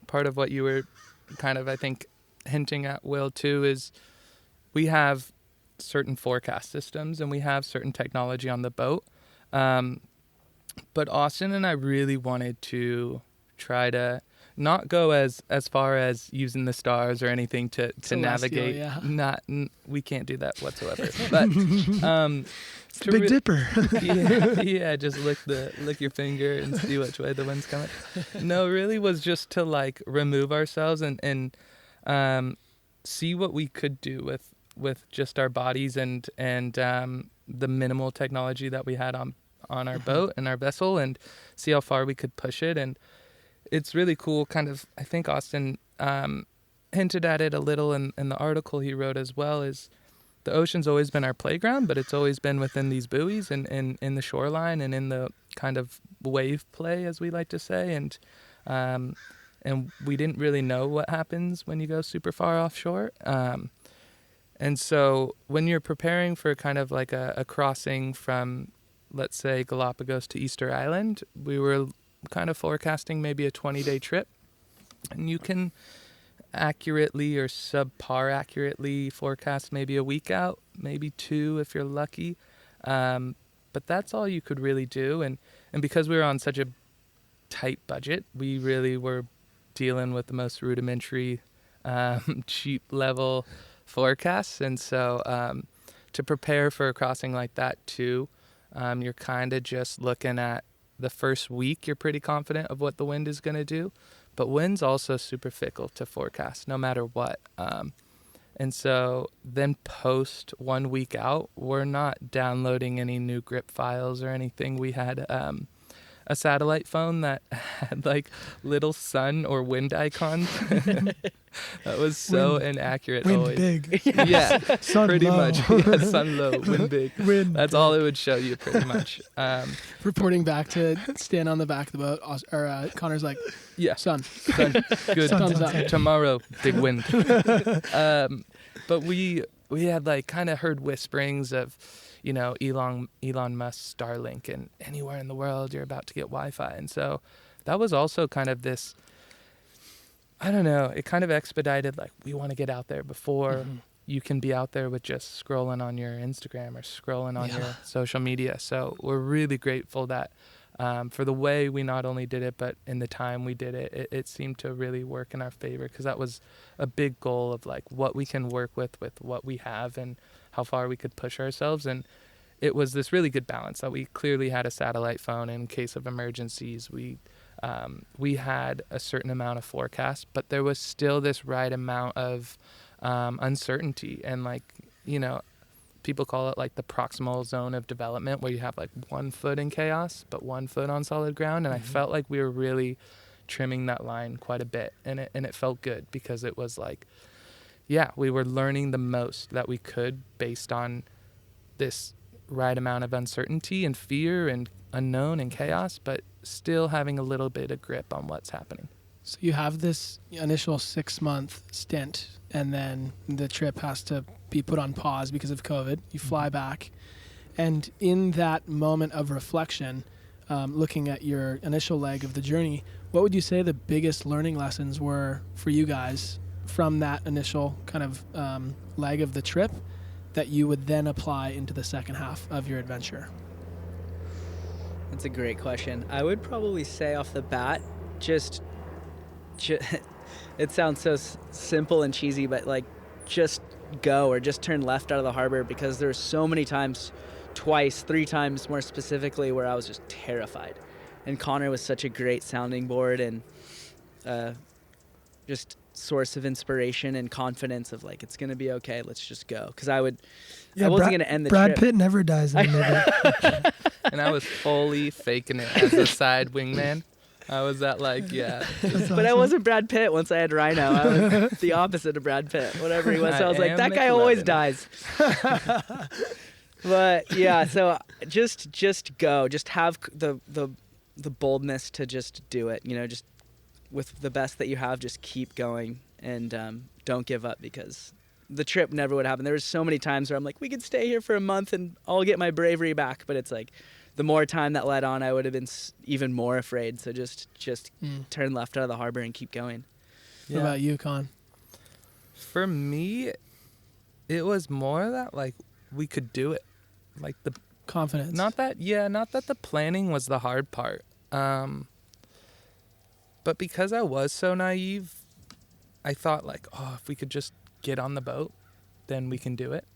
part of what you were kind of, I think, hinting at, Will, too, is we have certain forecast systems and we have certain technology on the boat. But Austin and I really wanted to try to not go as far as using the stars or anything to navigate. Yeah. We can't do that whatsoever. But It's the Big Dipper. yeah, just lick your finger and see which way the wind's coming. No, really was just to like remove ourselves and see what we could do with just our bodies and the minimal technology that we had on our boat and our vessel, and see how far we could push it. And it's really cool, kind of, I think Austin hinted at it a little in the article he wrote as well, is the ocean's always been our playground, but it's always been within these buoys and in the shoreline and in the kind of wave play, as we like to say. And we didn't really know what happens when you go super far offshore. And so when you're preparing for kind of like a crossing from, let's say, Galapagos to Easter Island, we were kind of forecasting maybe a 20-day trip. And you can accurately or subpar accurately forecast maybe a week out, maybe 2 if you're lucky. But that's all you could really do. And because we were on such a tight budget, we really were dealing with the most rudimentary, cheap level forecasts. And so to prepare for a crossing like that too, you're kind of just looking at the first week. You're pretty confident of what the wind is going to do, but wind's also super fickle to forecast no matter what. And so then post 1 week out, we're not downloading any new grip files or anything. We had a satellite phone that had like little sun or wind icons. That was so inaccurate. Wind always. big. Yeah, Sun pretty low. much. Yeah, sun low, wind big. Wind That's all it would show you, pretty much. Reporting back to stand on the back of the boat, Connor's like, Yeah, sun. good. Thumbs up. Tomorrow, big wind. But we had like kind of heard whisperings of, Elon Musk's Starlink, and anywhere in the world you're about to get Wi-Fi. And so that was also kind of this, I don't know, it kind of expedited, like, we want to get out there before you can be out there with just scrolling on your Instagram or scrolling on your social media. So we're really grateful that for the way we not only did it, but in the time we did it, it seemed to really work in our favor, because that was a big goal of like what we can work with what we have and how far we could push ourselves. And it was this really good balance that we clearly had a satellite phone in case of emergencies. We had a certain amount of forecast, but there was still this right amount of uncertainty. And like, people call it like the proximal zone of development, where you have like 1 foot in chaos, but 1 foot on solid ground. And I felt like we were really trimming that line quite a bit. And it felt good, because it was like, yeah, we were learning the most that we could based on this right amount of uncertainty and fear and unknown and chaos, but still having a little bit of grip on what's happening. So you have this initial 6-month stint, and then the trip has to be put on pause because of COVID. You fly back. And in that moment of reflection, looking at your initial leg of the journey, what would you say the biggest learning lessons were for you guys from that initial kind of leg of the trip that you would then apply into the second half of your adventure? That's a great question. I would probably say off the bat, just it sounds so simple and cheesy, but like just go or just turn left out of the harbor, because there's so many times, twice, 3 times more specifically, where I was just terrified. And Connor was such a great sounding board and just source of inspiration and confidence of like, it's going to be okay. Let's just go. Because I wasn't going to end the Brad trip. Pitt never dies in the movie. And I was fully faking it as a side wingman. I was that like, yeah. But I wasn't Brad Pitt once I had Rhino. I was the opposite of Brad Pitt, whatever he was. So I was like, that guy always dies. But yeah, so just go. Just have the boldness to just do it. You know, just with the best that you have, just keep going and don't give up, because the trip never would happen. There was so many times where I'm like, we could stay here for a month and I'll get my bravery back. But it's like, the more time that led on, I would have been even more afraid. So just turn left out of the harbor and keep going. What about you, Con? For me, it was more that like we could do it, like the Confidence. not that the planning was the hard part, but because I was so naive, I thought like, oh, if we could just get on the boat, then we can do it.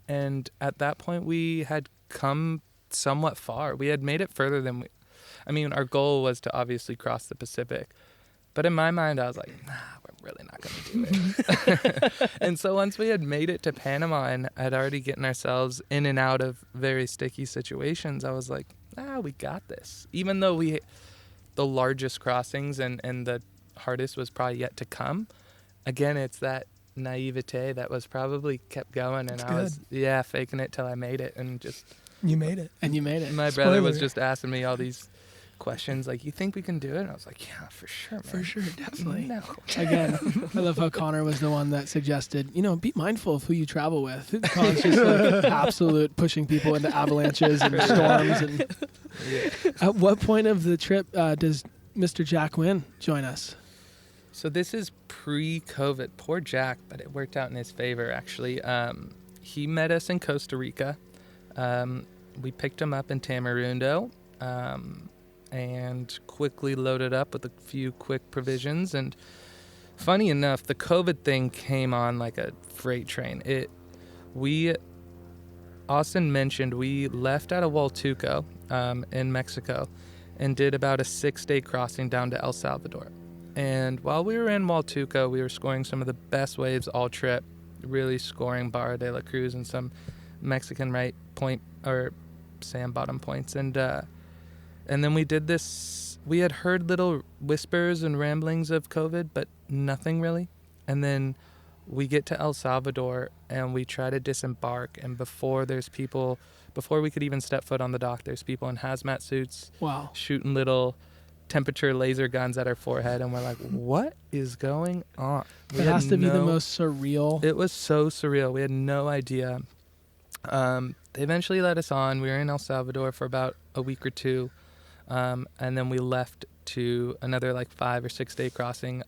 And at that point, we had come somewhat far. We had made it further than our goal was to obviously cross the Pacific, but in my mind I was like, nah, we're really not going to do it. And so once we had made it to Panama and had already gotten ourselves in and out of very sticky situations, I was like, we got this. Even though the largest crossings and the hardest was probably yet to come, again, it's that naivete that was probably kept going, and I was faking it till I made it. And just You made it. And you made it. my brother was just asking me all these questions like, you think we can do it? And I was like, yeah, for sure, man. For sure, definitely. No. Again, I love how Connor was the one that suggested, be mindful of who you travel with. Connor's just like absolute pushing people into avalanches and storms. And at what point of the trip does Mr. Jack Wynn join us? So this is pre-COVID. Poor Jack, but it worked out in his favor, actually. He met us in Costa Rica. We picked him up in Tamarindo and quickly loaded up with a few quick provisions. And funny enough, the COVID thing came on like a freight train. Austin mentioned we left out of Hualtuco in Mexico and did about a 6-day crossing down to El Salvador. And while we were in Hualtuco, we were scoring some of the best waves all trip, really scoring Barra de la Cruz and some Mexican right point or sand bottom points. And then we did this. We had heard little whispers and ramblings of COVID, but nothing really. And then we get to El Salvador and we try to disembark. And before we could even step foot on the dock, there's people in hazmat suits shooting little temperature laser guns at our forehead, and we're like, what is going on? It has to be the most surreal. It was so surreal. We had no idea. They eventually let us on. We were in El Salvador for about a week or two, and then we left to another like 5 or 6 day crossing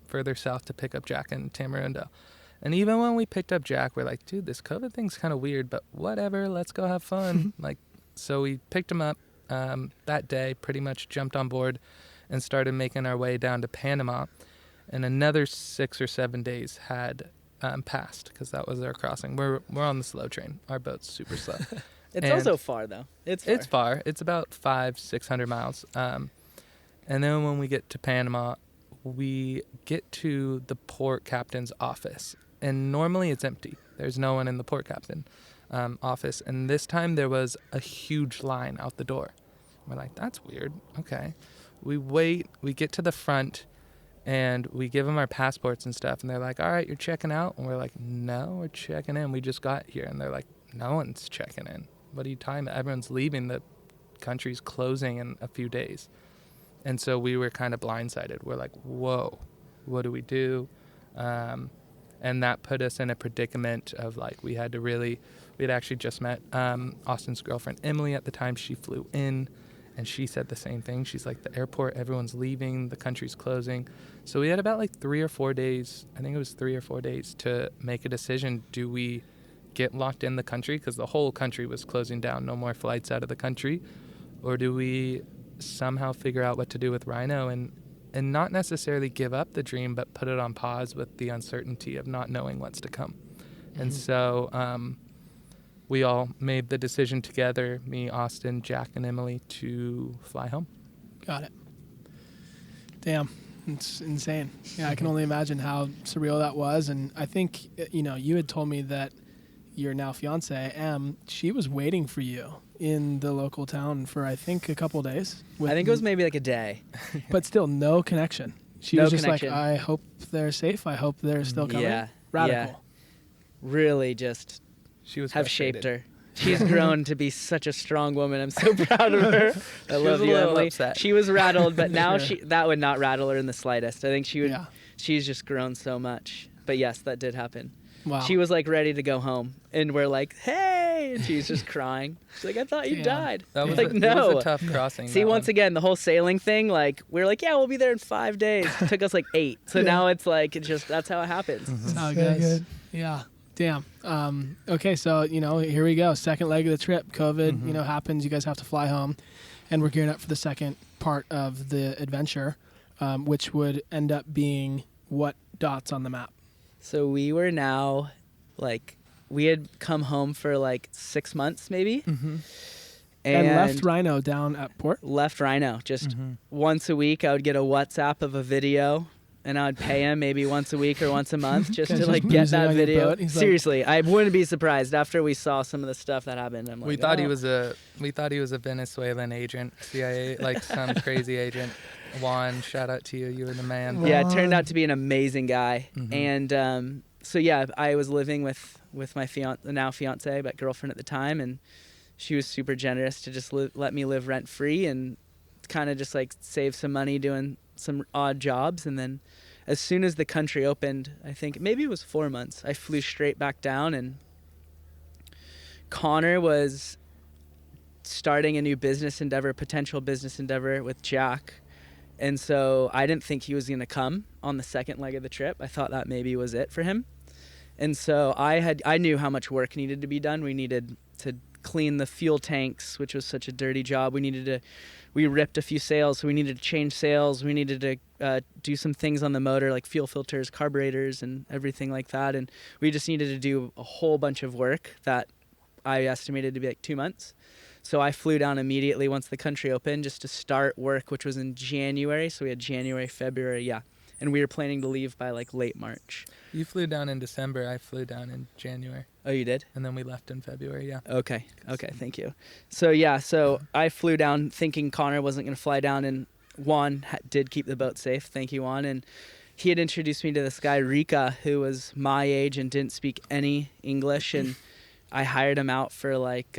further south to pick up Jack in Tamarindo. And even when we picked up Jack, we're like, dude, this COVID thing's kind of weird, but whatever, let's go have fun. So we picked him up that day, pretty much jumped on board and started making our way down to Panama. And another 6 or 7 days had passed, because that was our crossing. We're on the slow train. Our boat's super slow. It's also far though. It's far. It's about 500-600 miles. And then when we get to Panama, we get to the port captain's office, and normally it's empty. There's no one in the port captain office, and this time there was a huge line out the door. We're like, that's weird. Okay. We wait, we get to the front, and we give them our passports and stuff, and they're like, all right, you're checking out? And we're like, no, we're checking in. We just got here. And they're like, no one's checking in. What are you talking about? Everyone's leaving. The country's closing in a few days. And so we were kind of blindsided. We're like, whoa, what do we do? And that put us in a predicament of like, we had actually just met Austin's girlfriend, Emily, at the time. She flew in, and she said the same thing. She's like, the airport, everyone's leaving, the country's closing. So we had about like 3 or 4 days, I think it was 3 or 4 days, to make a decision. Do we get locked in the country, because the whole country was closing down, no more flights out of the country? Or do we somehow figure out what to do with Rhino and and not necessarily give up the dream, but put it on pause with the uncertainty of not knowing what's to come. And so we all made the decision together, me, Austin, Jack, and Emily, to fly home. Got it. Damn, it's insane. Yeah, I can only imagine how surreal that was. And I think, you had told me that your now fiance, she was waiting for you in the local town for, I think, a couple days. I think it was maybe like a day. But still, no connection. She No was just connection. like, I hope they're safe. I hope they're still coming. Yeah. Radical. Yeah. Really just She was have frustrated. shaped her. She's grown to be such a strong woman. I'm so proud of her. I love was a you, little Emily. upset. She was rattled, but now Sure. that would not rattle her in the slightest. I think she would. Yeah. She's just grown so much. But yes, that did happen. Wow. She was like ready to go home, and we're like, "Hey!" And she's just crying. She's like, "I thought you Damn. died." That was like, it no. was a tough crossing. See, that once one. again, the whole sailing thing, like, we're like, yeah, we'll be there in 5 days. It took us like 8. So now it's like, that's how it happens. That's how it So goes. good. Yeah. Damn. Okay, so, here we go. Second leg of the trip. COVID, happens. You guys have to fly home. And we're gearing up for the second part of the adventure, which would end up being what dots on the map? So we were now, like, we had come home for like 6 months maybe. And left Rhino down at port? Left Rhino. Just once a week, I would get a WhatsApp of a video. And I would pay him maybe once a week or once a month just Guys to just like get boozing that on your video. boat. He's like- Seriously, I wouldn't be surprised after we saw some of the stuff that happened. I'm like, We thought oh. he was a Venezuelan agent, CIA, like some crazy agent. Juan, shout out to you. You were the man. Yeah, it turned out to be an amazing guy. Mhm. And so yeah, I was living with my now fiance, but girlfriend at the time, and she was super generous to just let me live rent free and kind of just like save some money doing some odd jobs. And then as soon as the country opened, I think maybe it was 4 months, I flew straight back down, and Connor was starting a new potential business endeavor with Jack. And so I didn't think he was going to come on the second leg of the trip. I thought that maybe was it for him. And so I knew how much work needed to be done. We needed to clean the fuel tanks, which was such a dirty job. We ripped a few sails, so we needed to change sails. We needed to do some things on the motor, like fuel filters, carburetors, and everything like that. And we just needed to do a whole bunch of work that I estimated to be like 2 months. So I flew down immediately once the country opened just to start work, which was in January. So we had January, February, yeah. And we were planning to leave by like late March. You flew down in December. I flew down in January. Oh, you did? And then we left in February, yeah. Okay, thank you. So yeah, I flew down thinking Connor wasn't going to fly down, and Juan did keep the boat safe. Thank you, Juan. And he had introduced me to this guy, Rika, who was my age and didn't speak any English, and I hired him out for like,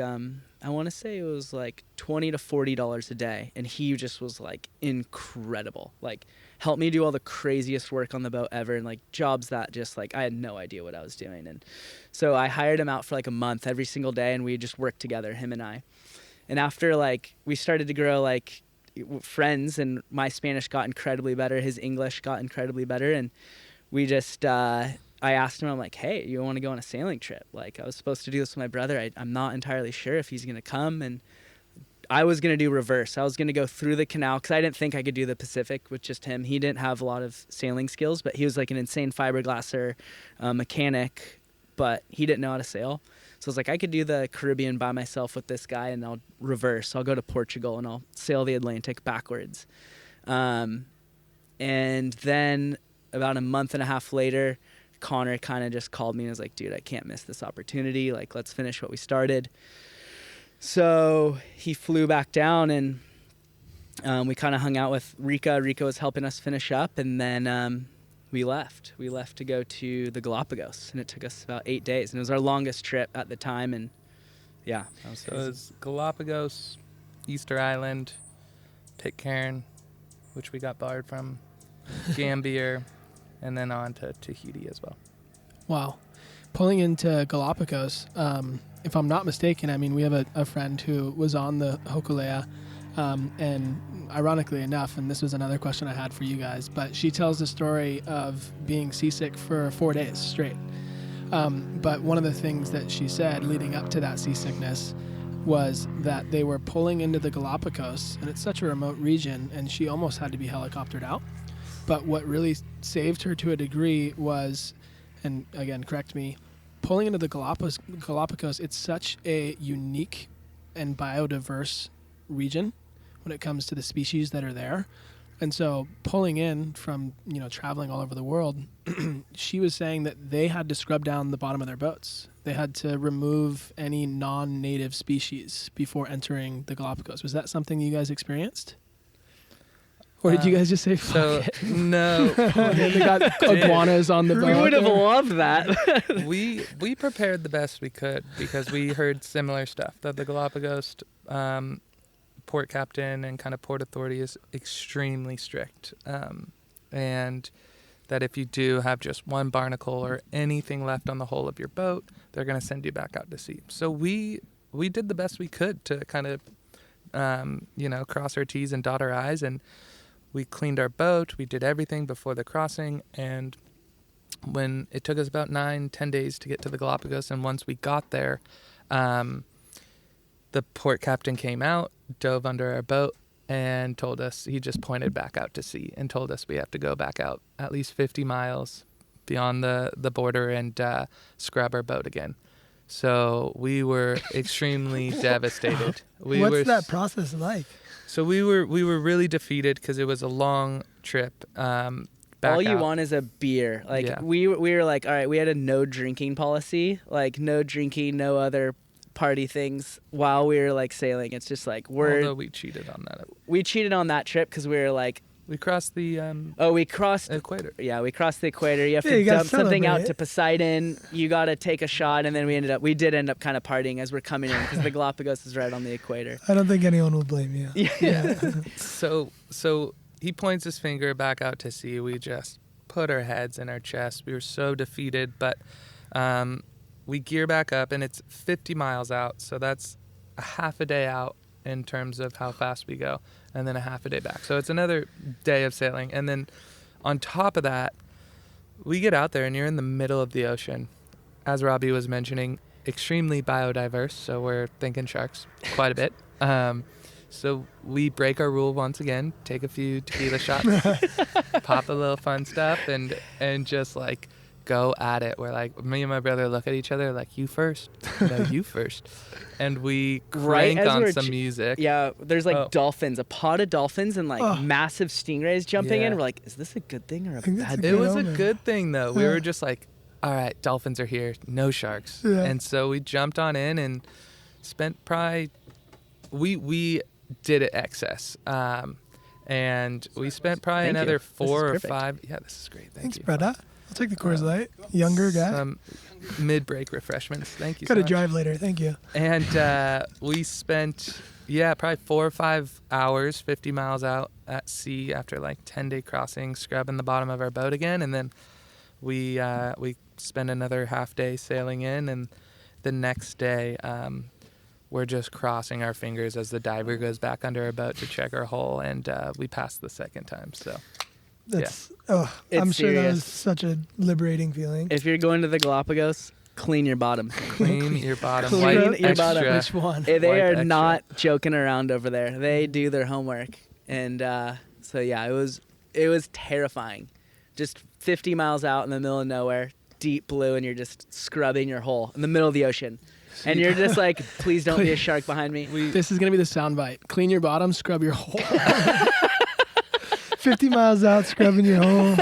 I want to say it was like $20 to $40 a day, and he just was like incredible. Like, helped me do all the craziest work on the boat ever, and like jobs that just like I had no idea what I was doing. And so I hired him out for like a month every single day, and we just worked together, him and I. And after like we started to grow like friends, and my Spanish got incredibly better, his English got incredibly better, and we just I asked him, I'm like, hey, you want to go on a sailing trip? Like, I was supposed to do this with my brother. I'm not entirely sure if he's going to come. And I was going to do reverse. I was going to go through the canal because I didn't think I could do the Pacific with just him. He didn't have a lot of sailing skills, but he was like an insane fiberglasser mechanic, but he didn't know how to sail. So I was like, I could do the Caribbean by myself with this guy, and I'll reverse. I'll go to Portugal, and I'll sail the Atlantic backwards. And then about a month and a half later, Connor kind of just called me and was like, dude, I can't miss this opportunity. Like, let's finish what we started. So he flew back down, and we kind of hung out with Rika. Rika was helping us finish up, and then we left. We left to go to the Galapagos, and it took us about 8 days. And it was our longest trip at the time, and yeah. That was So it was Galapagos, Easter Island, Pitcairn, which we got barred from, Gambier, and then on to Tahiti as well. Wow. Pulling into Galapagos, if I'm not mistaken, I mean, we have a friend who was on the Hokulea, and ironically enough, and this was another question I had for you guys, but she tells the story of being seasick for 4 days straight. But one of the things that she said leading up to that seasickness was that they were pulling into the Galapagos, and it's such a remote region, and she almost had to be helicoptered out. But what really saved her to a degree was, and again, correct me, pulling into the Galapagos, it's such a unique and biodiverse region when it comes to the species that are there. And so pulling in from, traveling all over the world, she was saying that they had to scrub down the bottom of their boats. They had to remove any non-native species before entering the Galapagos. Was that something you guys experienced? Or did you guys just say, fuck it? No. They got iguanas on the boat. We would have loved that. we prepared the best we could because we heard similar stuff, that the Galapagos port captain and kind of port authority is extremely strict, and that if you do have just one barnacle or anything left on the hull of your boat, they're going to send you back out to sea. So we did the best we could to kind of cross our T's and dot our I's, and we cleaned our boat. We did everything before the crossing, and when it took us about 9-10 days to get to the Galapagos, and once we got there, the port captain came out, dove under our boat, and told us, he just pointed back out to sea and told us we have to go back out at least 50 miles beyond the border and scrub our boat again. So we were extremely devastated. What's that process like? So we were really defeated because it was a long trip. All you want is a beer. We were like, all right, we had a no drinking policy, like no drinking, no other party things while we were like sailing. It's just like although we cheated on that. We cheated on that trip because we were like, we crossed the we crossed equator. Yeah, we crossed the equator. You have to dump something out to Poseidon. You got to take a shot, and then we did end up kind of partying as we're coming in because the Galapagos is right on the equator. I don't think anyone will blame you. Yeah. So he points his finger back out to sea. We just put our heads in our chests. We were so defeated, but we gear back up, and it's 50 miles out, so that's a half a day out in terms of how fast we go, and then a half a day back. So it's another day of sailing. And then on top of that, we get out there, and you're in the middle of the ocean. As Robbie was mentioning, extremely biodiverse, so we're thinking sharks quite a bit. So we break our rule once again, take a few tequila shots, pop a little fun stuff, and just like go at it. We're like, me and my brother look at each other like, you first. No, you first. And we crank on some music. Yeah, there's like dolphins, a pod of dolphins and like massive stingrays jumping in. We're like, is this a good thing or a bad thing? It was a good thing though. We were just like, all right, dolphins are here, no sharks. Yeah. And so we jumped on in and spent probably, we did it excess. And we spent probably another 4 or 5. Yeah, this is great. Thanks, brother. I'll take the Coors Light. Younger guy. Some mid-break refreshments. Thank you. Got to drive later. Thank you. And we spent, probably 4 or 5 hours, 50 miles out at sea after like 10-day crossing, scrubbing the bottom of our boat again, and then we spent another half day sailing in, and the next day we're just crossing our fingers as the diver goes back under our boat to check our hull, and we passed the second time. So. I'm sure that was such a liberating feeling. If you're going to the Galapagos, clean your bottom. Clean your bottom. Clean your bottom. Which one? They are not joking around over there. They do their homework. And it was terrifying. Just 50 miles out in the middle of nowhere, deep blue, and you're just scrubbing your hole in the middle of the ocean. And you're just like, please don't be a shark behind me. This is going to be the soundbite. Clean your bottom, scrub your hole. 50 miles out, scrubbing your hole.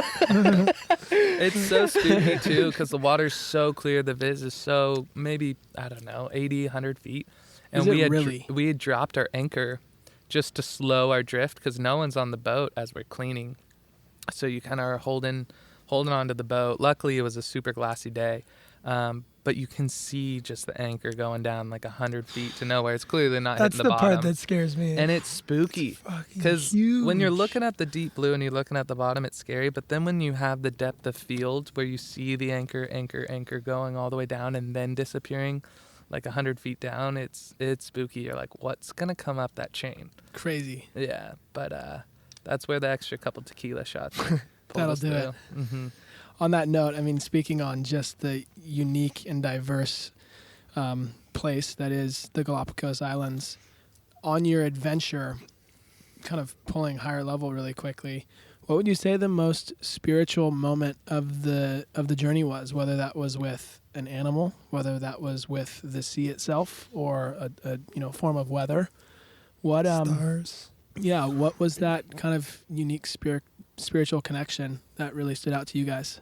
It's so spooky, too, because the water's so clear. The viz is so, maybe, 80, 100 feet. And we had dropped our anchor just to slow our drift because no one's on the boat as we're cleaning. So you kind of are holding onto the boat. Luckily, it was a super glassy day. But you can see just the anchor going down like 100 feet to nowhere. It's clearly not hitting the bottom. That's the part that scares me. And it's spooky. Because when you're looking at the deep blue and you're looking at the bottom, it's scary. But then when you have the depth of field where you see the anchor going all the way down and then disappearing like 100 feet down, it's spooky. You're like, what's going to come up that chain? Crazy. Yeah. But that's where the extra couple tequila shots That'll do it. Mm-hmm. On that note, I mean, speaking on just the unique and diverse place that is the Galapagos Islands. On your adventure, kind of pulling higher level really quickly, what would you say the most spiritual moment of the journey was? Whether that was with an animal, whether that was with the sea itself, or a form of weather. What Stars. Yeah, what was that kind of unique spiritual connection that really stood out to you guys?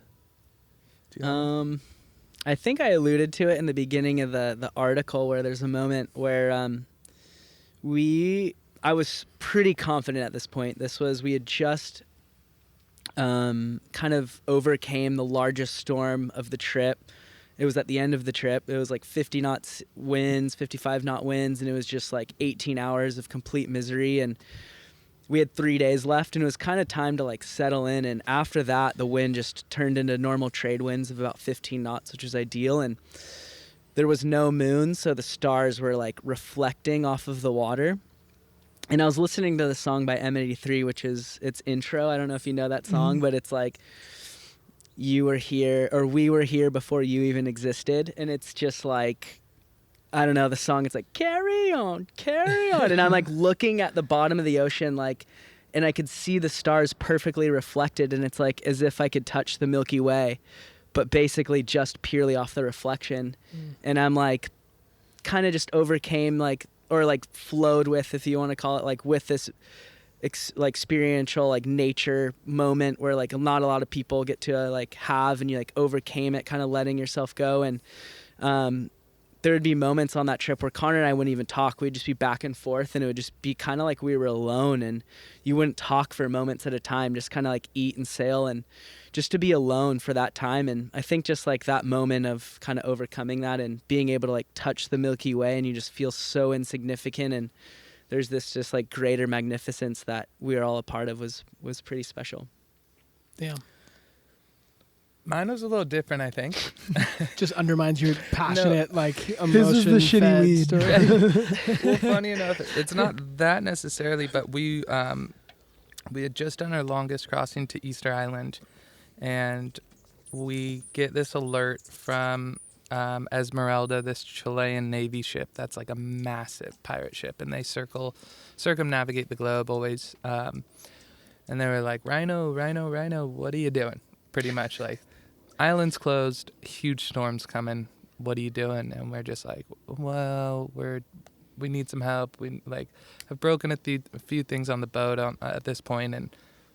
I think I alluded to it in the beginning of the article, where there's a moment where I was pretty confident at this point. We had just kind of overcame the largest storm of the trip. It was at the end of the trip. It was like 50 knots winds, 55 knot winds, and it was just like 18 hours of complete misery. And we had 3 days left, and it was kind of time to like settle in. And after that, the wind just turned into normal trade winds of about 15 knots, which was ideal. And there was no moon, so the stars were like reflecting off of the water. And I was listening to the song by M83, which is its intro. I don't know if you know that song, but it's like, you were here, or we were here before you even existed. And it's just like, I don't know, the song, it's like, carry on, carry on. And I'm like looking at the bottom of the ocean, like, and I could see the stars perfectly reflected. And it's like as if I could touch the Milky Way, but basically just purely off the reflection. And I'm like, kind of just overcame, like, or like flowed with, if you want to call it, like with this like experiential like nature moment where like not a lot of people get to like have, and you like overcame it, kind of letting yourself go. And there would be moments on that trip where Connor and I wouldn't even talk. We'd just be back and forth, and it would just be kind of like we were alone, and you wouldn't talk for moments at a time, just kind of like eat and sail, and just to be alone for that time. And I think just like that moment of kind of overcoming that and being able to like touch the Milky Way, and you just feel so insignificant, and there's this just like greater magnificence that we are all a part of, was pretty special. Damn. Mine was a little different, I think. Just undermines your passionate, like, His is the shitty weed. story. Well, funny enough, it's not that necessarily, but we had just done our longest crossing to Easter Island, and we get this alert from Esmeralda, this Chilean Navy ship that's like a massive pirate ship, and they circumnavigate the globe always. And they were like, Rhino, what are you doing? Pretty much like, island's closed, huge storms coming, what are you doing? And we're just like, well, we need some help. We like have broken a few things on the boat at this point, and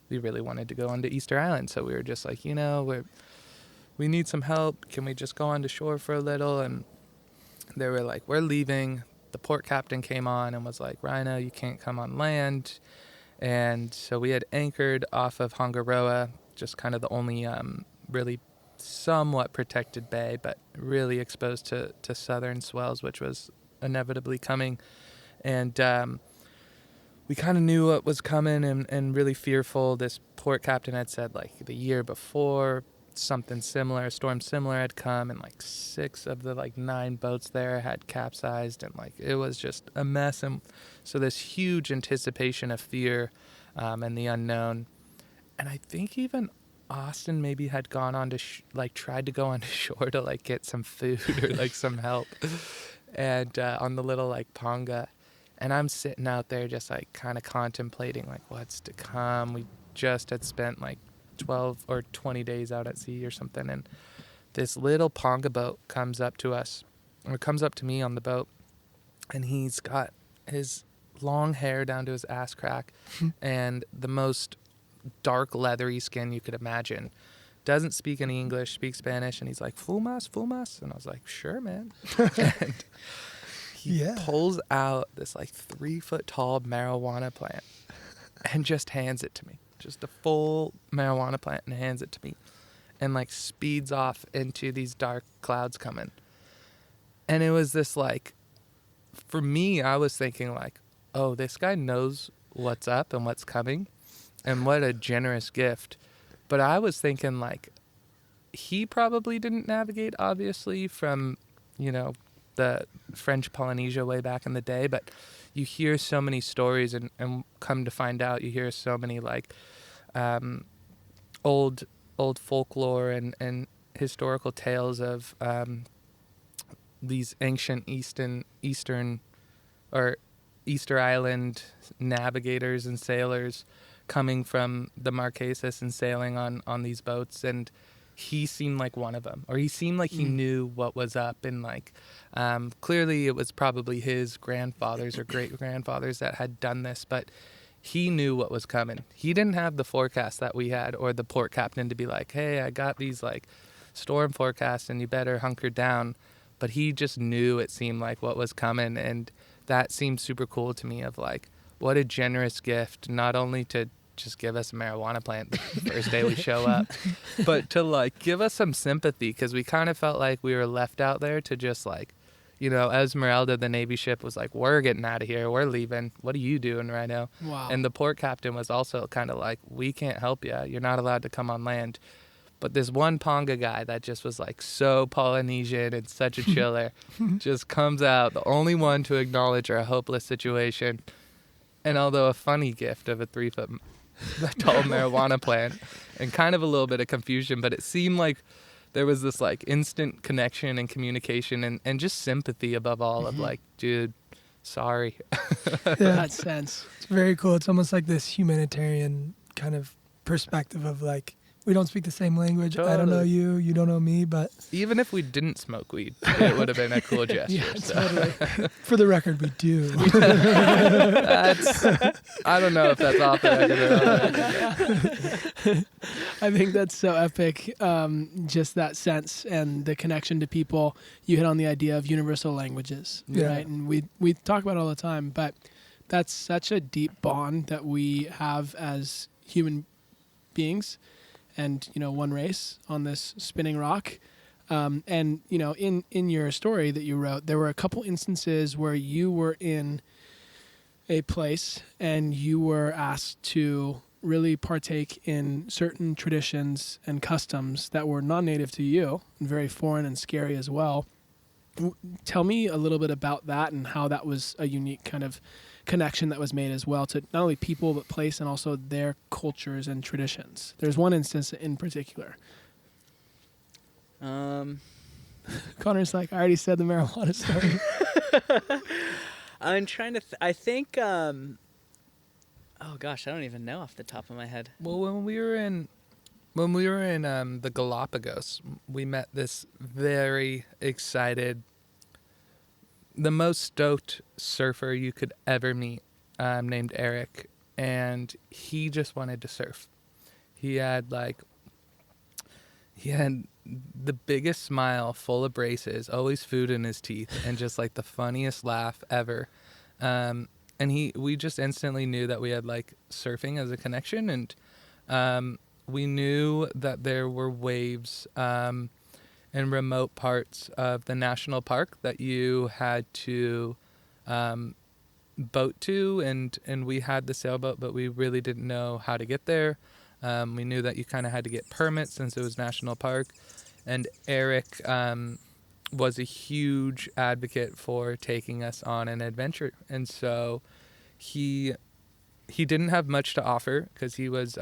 we really wanted to go onto Easter Island. So we were just like, we need some help. Can we just go onto shore for a little? And they were like, we're leaving. The port captain came on and was like, Rhino, you can't come on land. And so we had anchored off of Hongaroa, just kind of the only really somewhat protected bay, but really exposed to southern swells, which was inevitably coming. And we kind of knew what was coming, and really fearful. This port captain had said like the year before, something similar, a storm similar had come, and like 6 of the like 9 boats there had capsized, and like it was just a mess. And so this huge anticipation of fear and the unknown. And I think even Austin maybe had gone on to tried to go on to shore to like get some food or like some help, and on the little like panga. And I'm sitting out there just like kind of contemplating like what's to come. We just had spent like 12 or 20 days out at sea or something, and this little panga boat comes up to us, or comes up to me on the boat, and he's got his long hair down to his ass crack and the most dark leathery skin you could imagine. Doesn't speak any English, speaks Spanish, and he's like, fumas? And I was like, sure, man. And he pulls out this like 3-foot tall marijuana plant and just hands it to me. Just a full marijuana plant, and hands it to me, and like speeds off into these dark clouds coming. And it was this like, for me, I was thinking like, oh, this guy knows what's up and what's coming, and what a generous gift. But I was thinking like, he probably didn't navigate obviously from, the French Polynesia way back in the day, but you hear so many stories, and come to find out, you hear so many like old folklore and historical tales of these ancient Eastern or Easter Island navigators and sailors coming from the Marquesas and sailing on these boats, and he seemed like one of them, or he seemed like he knew what was up, and like clearly it was probably his grandfathers or great grandfathers that had done this, but he knew what was coming. He didn't have the forecast that we had, or the port captain to be like, hey, I got these like storm forecasts and you better hunker down, but he just knew, it seemed like, what was coming. And that seemed super cool to me, of like, what a generous gift, not only to just give us a marijuana plant the first day we show up, but to like give us some sympathy, because we kind of felt like we were left out there to just like, you know, Esmeralda, the Navy ship, was like, we're getting out of here, we're leaving, what are you doing right now? Wow. And the port captain was also kind of like, we can't help you, you're not allowed to come on land. But this one Ponga guy that just was like so Polynesian and such a chiller just comes out, the only one to acknowledge our hopeless situation. And although a funny gift of a 3-foot tall marijuana plant and kind of a little bit of confusion, but it seemed like there was this like instant connection and communication and just sympathy above all, of like, dude, sorry. Yeah, That sense. it's very cool. It's almost like this humanitarian kind of perspective of like, we don't speak the same language. I don't know Totally. you, you don't know me, but Even if we didn't smoke weed, it would have been a cool gesture. Yeah, so. totally. for the record, we do. That's, I don't know if that's off the record or on the record. I think that's so epic. Just that sense and the connection to people. You hit on the idea of universal languages, Yeah. right? And we talk about it all the time, but that's such a deep bond that we have as human beings, and you know, one race on this spinning rock. And you know, in your story that you wrote, there were a couple instances where you were in a place and you were asked to really partake in certain traditions and customs that were non-native to you and very foreign and scary as well. Tell me a little bit about that and how that was a unique kind of connection that was made as well to not only people but place and also their cultures and traditions. There's one instance in particular. Connor's like, I already said the marijuana story. I'm trying to. I think. Oh gosh, I don't even know off the top of my head. Well, when we were in the Galapagos, we met this very excited, the most stoked surfer you could ever meet, named Eric, and he just wanted to surf. He had the biggest smile, full of braces, always food in his teeth, and just like the funniest laugh ever. And we just instantly knew that we had like surfing as a connection, and we knew that there were waves in remote parts of the national park that you had to boat to, and we had the sailboat, but we really didn't know how to get there. We knew that you kind of had to get permits since it was national park, and Eric was a huge advocate for taking us on an adventure, and so he didn't have much to offer because he was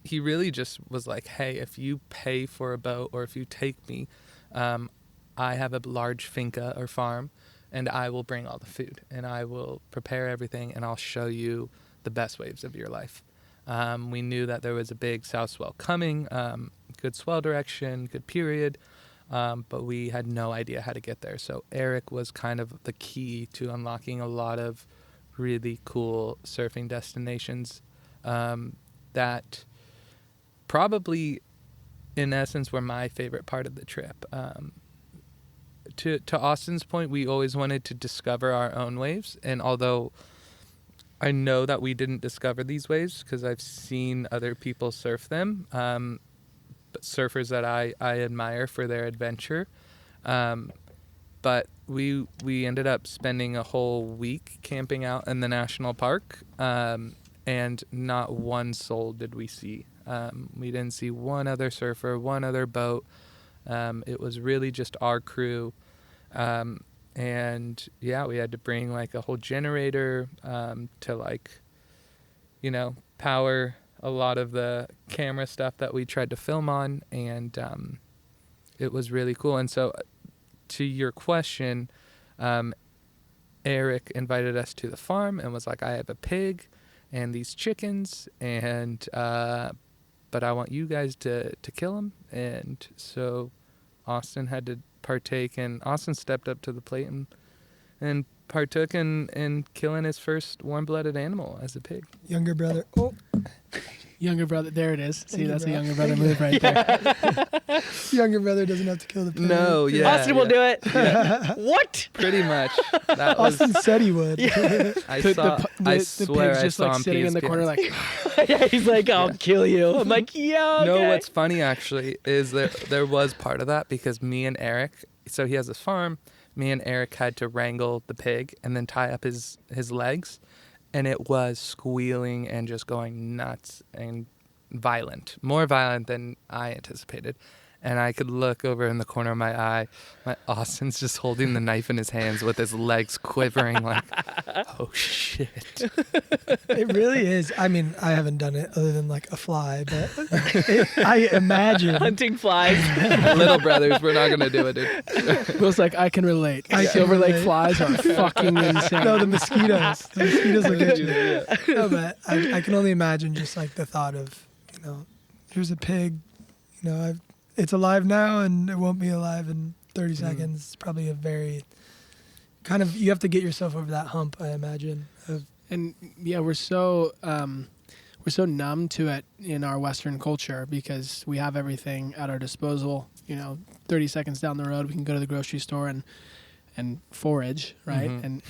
he really just was like, hey, if you pay for a boat or if you take me, I have a large finca or farm, and I will bring all the food and I will prepare everything and I'll show you the best waves of your life. We knew that there was a big south swell coming, good swell direction, good period, but we had no idea how to get there. So Eric was kind of the key to unlocking a lot of really cool surfing destinations that probably, in essence, were my favorite part of the trip. To Austin's point, we always wanted to discover our own waves, and although I know that we didn't discover these waves because I've seen other people surf them, but surfers that I admire for their adventure. But we ended up spending a whole week camping out in the national park, and not one soul did we see. We didn't see one other surfer, one other boat. It was really just our crew. And yeah, we had to bring like a whole generator to like, you know, power a lot of the camera stuff that we tried to film on, and it was really cool. And so to your question, Eric invited us to the farm and was like, I have a pig and these chickens, and but I want you guys to kill them. And so Austin had to partake, and Austin stepped up to the plate and partook in killing his first warm-blooded animal as a pig. Younger brother. Oh, Younger brother. There it is. See, Thank you, that's a bro. younger brother move right there. younger brother doesn't have to kill the pig. No, yeah. Austin will do it. What? Pretty much. That was. Austin said he would. I saw. I swear pig's I just saw like him sitting pee in the his corner, pants. like Yeah, he's like, I'll kill you. I'm like, yeah, okay. No, what's funny actually is there was part of that because me and Eric, so he has this farm, me and Eric had to wrangle the pig and then tie up his legs, and it was squealing and just going nuts and violent, more violent than I anticipated. And I could look over in the corner of my eye. Austin's just holding the knife in his hands with his legs quivering like, oh, shit. It really is. I mean, I haven't done it other than like a fly, but I imagine. Hunting flies. Little brothers, we're not going to do it, dude. Will's like, I can relate. I can Silver Lake relate. flies are fucking insane. No, the mosquitoes. The mosquitoes look at you. No, but I can only imagine just like the thought of, here's a pig, it's alive now and it won't be alive in 30 seconds. It's probably a very kind of, you have to get yourself over that hump, I imagine. And yeah, we're so numb to it in our Western culture because we have everything at our disposal. 30 seconds down the road, we can go to the grocery store and forage, right? And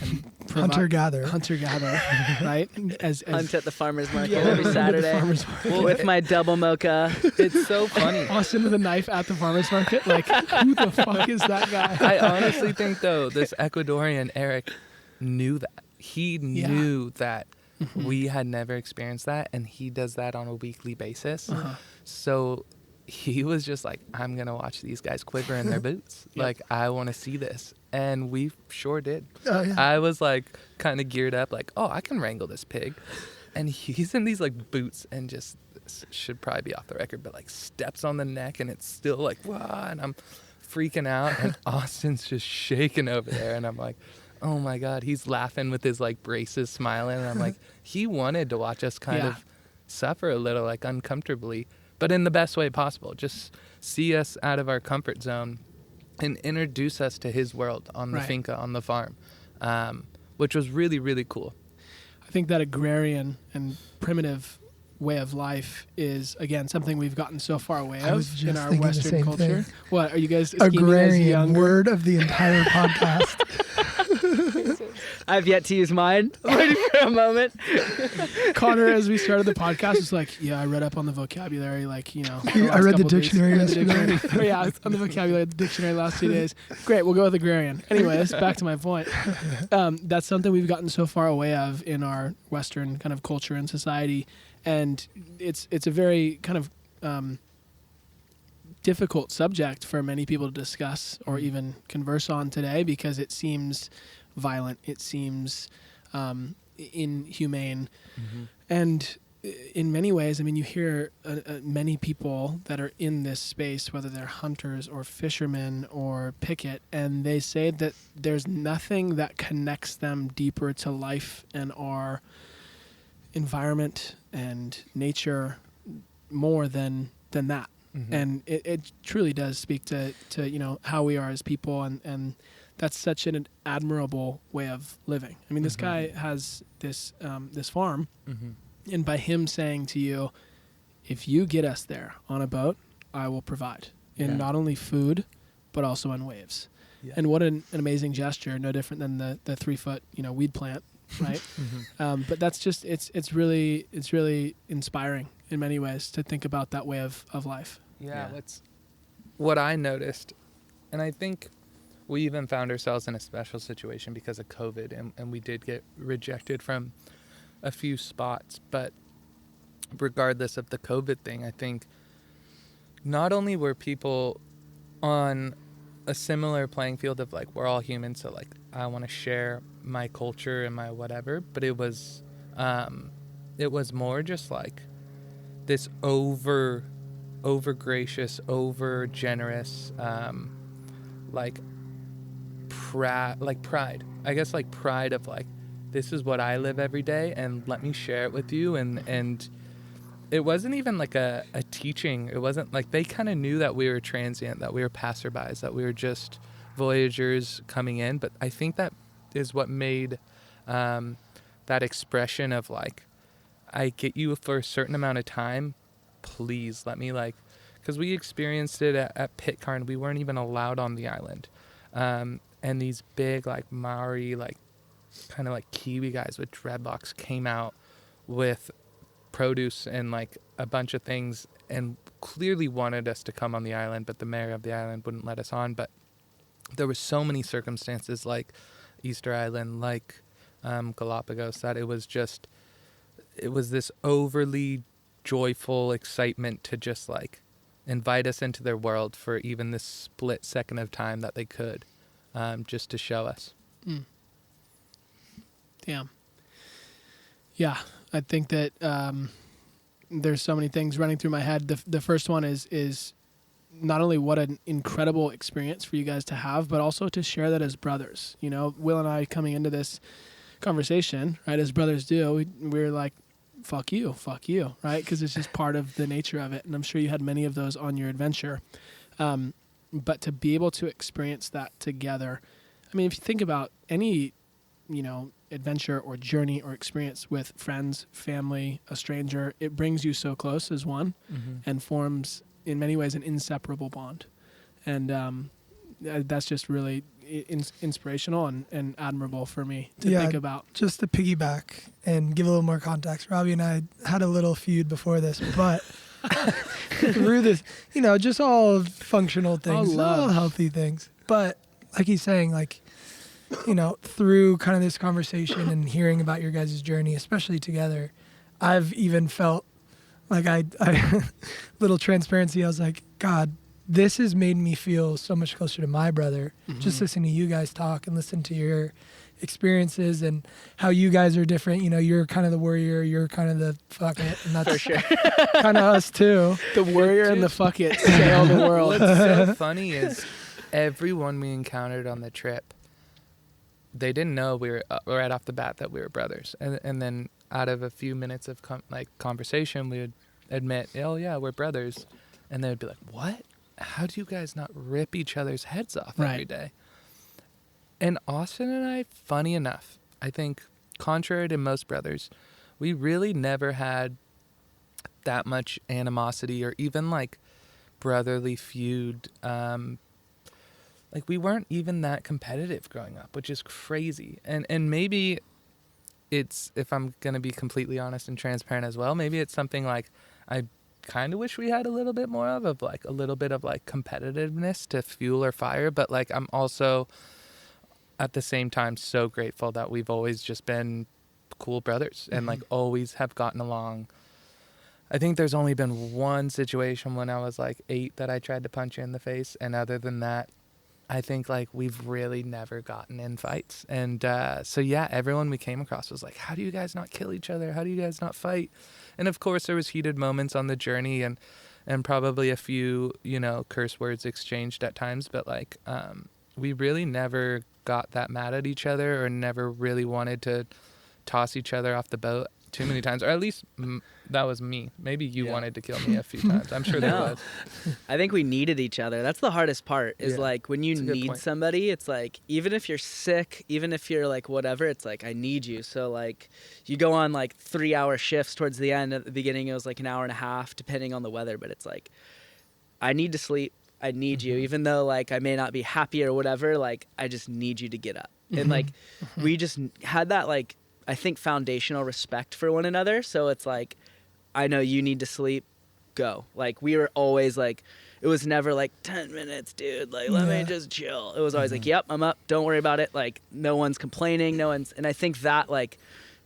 Hunter-gatherer. Hunter-gatherer, right? As Hunt at the farmer's market Yeah, every at the Saturday farmer's market. with my double mocha. It's so funny. Austin with a knife at the farmer's market. Like, who the fuck is that guy? I honestly think, though, this Ecuadorian Eric knew that. He knew that we had never experienced that, and he does that on a weekly basis. So he was just like, I'm going to watch these guys quiver in their boots. Yep. Like, I want to see this. And we sure did. Oh, yeah. I was like kind of geared up like, oh, I can wrangle this pig. And he's in these like boots and just, this should probably be off the record, but like steps on the neck and it's still like, wow, and I'm freaking out. And Austin's just shaking over there. And I'm like, oh my God, he's laughing with his like braces, smiling. And I'm like, he wanted to watch us kind of suffer a little, like uncomfortably, but in the best way possible. Just see us out of our comfort zone and introduce us to his world on the finca, on the farm, which was really, really cool. I think that agrarian and primitive way of life is, again, something we've gotten so far away I was of just in our thinking the Western same culture. thing. What, are you guys scheming as Agrarian younger? word of the entire podcast. I've yet to use mine. Waiting for a moment. Connor, as we started the podcast, was like, yeah, I read up on the vocabulary, like, the I last read the couple days. dictionary Read the yesterday. dictionary. Yeah, on the vocabulary, the dictionary last 2 days. Great, we'll go with agrarian. Anyways, back to my point. That's something we've gotten so far away of in our Western kind of culture and society, and it's a very kind of difficult subject for many people to discuss or even converse on today because it seems violent, it seems inhumane, and in many ways, I mean, you hear many people that are in this space, whether they're hunters or fishermen or picket, and they say that there's nothing that connects them deeper to life and our environment and nature more than that. And it truly does speak to how we are as people, and that's such an admirable way of living. I mean, this guy has this farm, and by him saying to you, if you get us there on a boat, I will provide in not only food, but also in waves. Yeah. And what an amazing gesture, no different than the 3-foot, weed plant, right? But that's just, it's really inspiring in many ways to think about that way of life. Yeah, that's what I noticed. And I think we even found ourselves in a special situation because of COVID, and we did get rejected from a few spots. But regardless of the COVID thing, I think not only were people on a similar playing field of like, we're all human, so like I want to share my culture and my whatever, but it was more just like this over gracious, over generous, like pride. I guess like pride of like, this is what I live every day, and let me share it with you. And it wasn't even like a teaching. It wasn't like, they kind of knew that we were transient, that we were passerbys, that we were just voyagers coming in. But I think that is what made that expression of like, I get you for a certain amount of time, please let me like, because we experienced it at Pitcairn. We weren't even allowed on the island. And these big like Maori, like kind of like Kiwi guys with dreadlocks came out with produce and like a bunch of things and clearly wanted us to come on the island, but the mayor of the island wouldn't let us on. But there were so many circumstances like Easter Island, like Galapagos, that it was this overly joyful excitement to just like invite us into their world for even this split second of time that they could, just to show us. Damn. Yeah, I think that there's so many things running through my head. The first one is not only what an incredible experience for you guys to have, but also to share that as brothers. You know, Will and I coming into this conversation, right, as brothers do, we're like, fuck you, right? Because it's just part of the nature of it. And I'm sure you had many of those on your adventure. But to be able to experience that together, I mean, if you think about any, you know, adventure or journey or experience with friends, family, a stranger, it brings you so close as one and forms in many ways an inseparable bond. And that's just really inspirational and admirable for me to think about. Just to piggyback and give a little more context, Robbie and I had a little feud before this, but through this, you know, just all functional things, all healthy things. But like he's saying, like, you know, through kind of this conversation and hearing about your guys' journey, especially together, I've even felt like I little transparency. I was like, God, this has made me feel so much closer to my brother. Just listening to you guys talk and listen to your experiences and how you guys are different. You know, you're kind of the warrior, you're kind of the fuck it, and that's For sure. kind of us too. The warrior and the fuck it sail the world. What's so funny is everyone we encountered on the trip, they didn't know we were right off the bat that we were brothers. And then out of a few minutes of conversation, we would admit, oh yeah, we're brothers. And they would be like, what? How do you guys not rip each other's heads off every day? And Austin and I, funny enough, I think contrary to most brothers, we really never had that much animosity or even like brotherly feud. Like we weren't even that competitive growing up, which is crazy. And maybe it's, if I'm going to be completely honest and transparent as well, maybe it's something like I kind of wish we had a little bit more of like a little bit of like competitiveness to fuel our fire. But like I'm also at the same time so grateful that we've always just been cool brothers and like always have gotten along. I think there's only been one situation when I was like 8 that I tried to punch you in the face, and other than that, I think like we've really never gotten in fights. And so yeah, everyone we came across was like, how do you guys not kill each other? How do you guys not fight? And of course there was heated moments on the journey and probably a few, you know, curse words exchanged at times, but like we really never got that mad at each other or never really wanted to toss each other off the boat too many times, or at least that was me. Maybe you wanted to kill me a few times. I'm sure there was. I think we needed each other. That's the hardest part is like when you need somebody, it's like, even if you're sick, even if you're like whatever, it's like, I need you. So like you go on like 3-hour shifts towards the end. At the beginning, it was like an hour and a half depending on the weather, but it's like, I need to sleep. I need you, even though like I may not be happy or whatever, like I just need you to get up. And like we just had that like, I think foundational respect for one another. So it's like, I know you need to sleep, go. Like we were always like, it was never like 10 minutes, dude. Like, let me just chill. It was always like, yep, I'm up. Don't worry about it. Like no one's complaining. And I think that like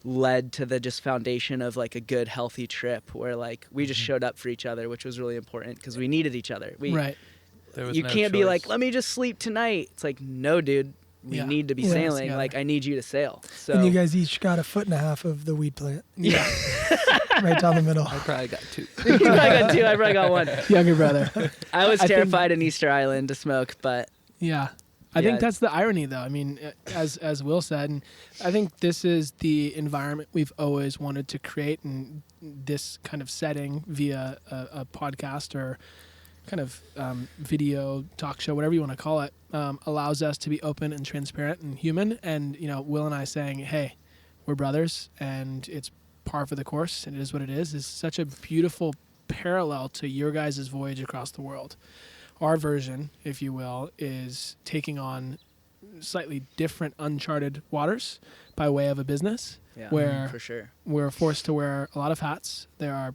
led to the just foundation of like a good, healthy trip where like we just showed up for each other, which was really important because we needed each other. You can't be like, let me just sleep tonight. It's like, no, dude. We need to be sailing. Like, I need you to sail. So. And you guys each got 1.5 feet of the weed plant. Yeah. Right down the middle. I probably got 2. You probably got 2. I probably got 1. Younger brother. I was terrified in Easter Island to smoke, but... Yeah. I think Yeah. that's the irony, though. I mean, as Will said, and I think this is the environment we've always wanted to create, and this kind of setting via a podcast or kind of video talk show, whatever you want to call it, allows us to be open and transparent and human. And Will and I saying, "Hey, we're brothers, and it's par for the course, and it is what it is such a beautiful parallel to your guys' voyage across the world. Our version, if you will, is taking on slightly different uncharted waters by way of a business where for sure. we're forced to wear a lot of hats. There are,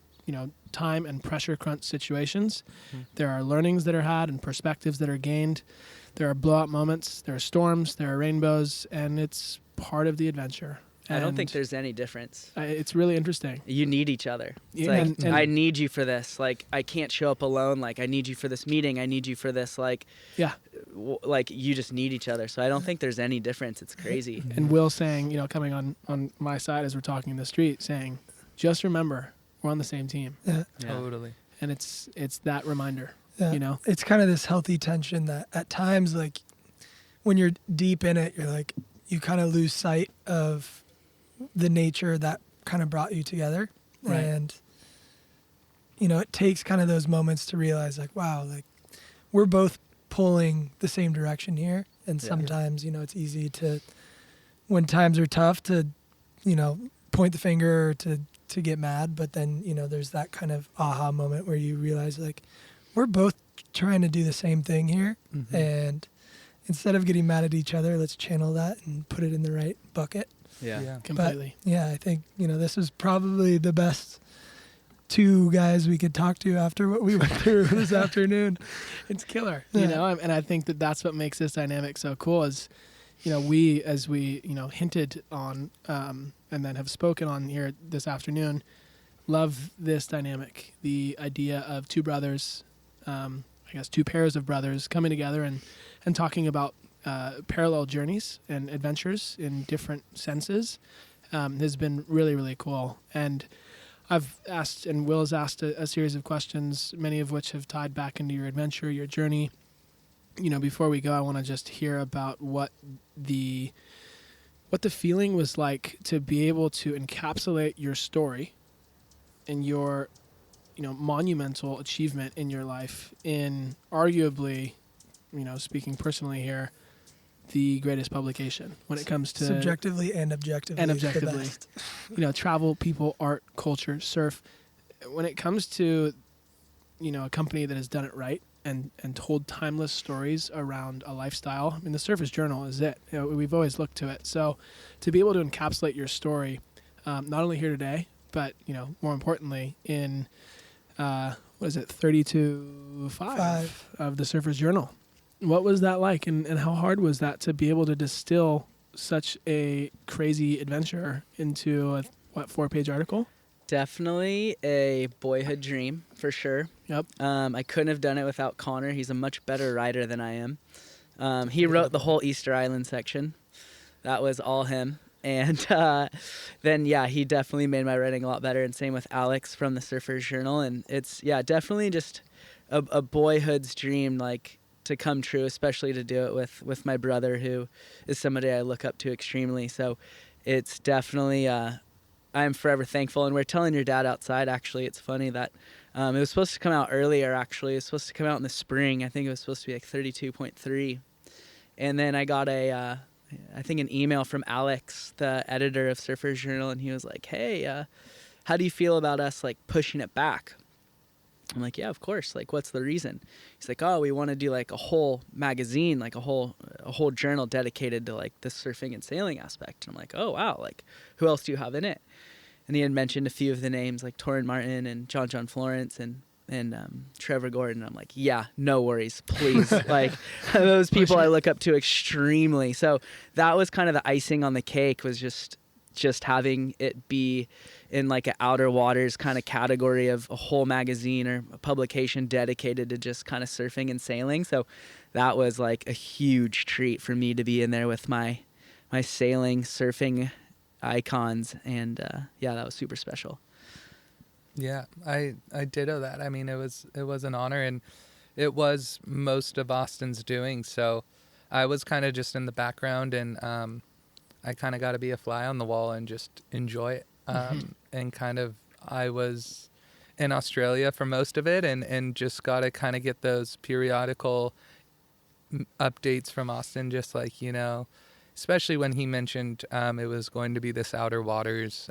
time and pressure crunch situations. There are learnings that are had and perspectives that are gained. There are blowout moments. There are storms. There are rainbows, and it's part of the adventure. I don't think there's any difference. It's really interesting. You need each other. It's Yeah, like, and I need you for this. Like, I can't show up alone. Like, I need you for this meeting. I need you for this. Like, Yeah. Like, you just need each other. So I don't think there's any difference. It's crazy. And Will saying, coming on my side as we're talking in the street, saying, just remember, we're on the same team. Yeah. Totally. And it's that reminder, Yeah. It's kind of this healthy tension that at times, like, when you're deep in it, you're like, you kind of lose sight of the nature that kind of brought you together. Right. And, it takes kind of those moments to realize, like, wow, like, we're both pulling the same direction here. And Yeah. sometimes, it's easy to, when times are tough, to, point the finger or to get mad. But then, there's that kind of aha moment where you realize, like, we're both trying to do the same thing here. Mhm. And instead of getting mad at each other, let's channel that and put it in the right bucket. Yeah. Completely. Yeah, I think, this is probably the best two guys we could talk to after what we went through this afternoon. It's killer, Yeah. and I think that's what makes this dynamic so cool is, we, as we, hinted on, and then have spoken on here this afternoon, love this dynamic, the idea of two brothers, two pairs of brothers coming together and talking about parallel journeys and adventures in different senses has been really, really cool. And I've asked, and Will has asked a series of questions, many of which have tied back into your adventure, your journey. Before we go, I want to just hear about what the feeling was like to be able to encapsulate your story and your, monumental achievement in your life in arguably, speaking personally here, the greatest publication when it comes to Subjectively and objectively. The best. travel, people, art, culture, surf. When it comes to, a company that has done it right and told timeless stories around a lifestyle, I mean, the Surfer's Journal is it. We've always looked to it. So to be able to encapsulate your story, not only here today, but, more importantly in, 32.5 of the Surfer's Journal. What was that like, and how hard was that to be able to distill such a crazy adventure into a 4-page article? Definitely a boyhood dream, for sure. Yep. I couldn't have done it without Connor. He's a much better writer than I am. He wrote the whole Easter Island section. That was all him. And then, he definitely made my writing a lot better. And same with Alex from the Surfer's Journal. And it's, definitely just a boyhood's dream, like, to come true, especially to do it with my brother, who is somebody I look up to extremely. So it's definitely, I'm forever thankful. And we're telling your dad outside, actually, it's funny that it was supposed to come out earlier, actually. It was supposed to come out in the spring. I think it was supposed to be like 32.3. And then I got an email from Alex, the editor of Surfer's Journal, and he was like, hey, how do you feel about us, like, pushing it back? I'm like, yeah, of course. Like, what's the reason? He's like, oh, we want to do like a whole magazine, like a whole journal dedicated to like the surfing and sailing aspect. And I'm like, oh, wow. Like, who else do you have in it? And he had mentioned a few of the names like Torrin Martin and John Florence and Trevor Gordon. I'm like, yeah, no worries, please. Like, those people I look up to extremely. So that was kind of the icing on the cake, was just having it be in like an outer waters kind of category of a whole magazine or a publication dedicated to just kind of surfing and sailing. So that was like a huge treat for me to be in there with my sailing, surfing icons. And that was super special. Yeah, I ditto that. I mean, it was an honor, and it was most of Austin's doing. So I was kind of just in the background, and I kind of got to be a fly on the wall and just enjoy it. And kind of, I was in Australia for most of it, and just got to kind of get those periodical updates from Austin, just like, you know, especially when he mentioned it was going to be this Outer Waters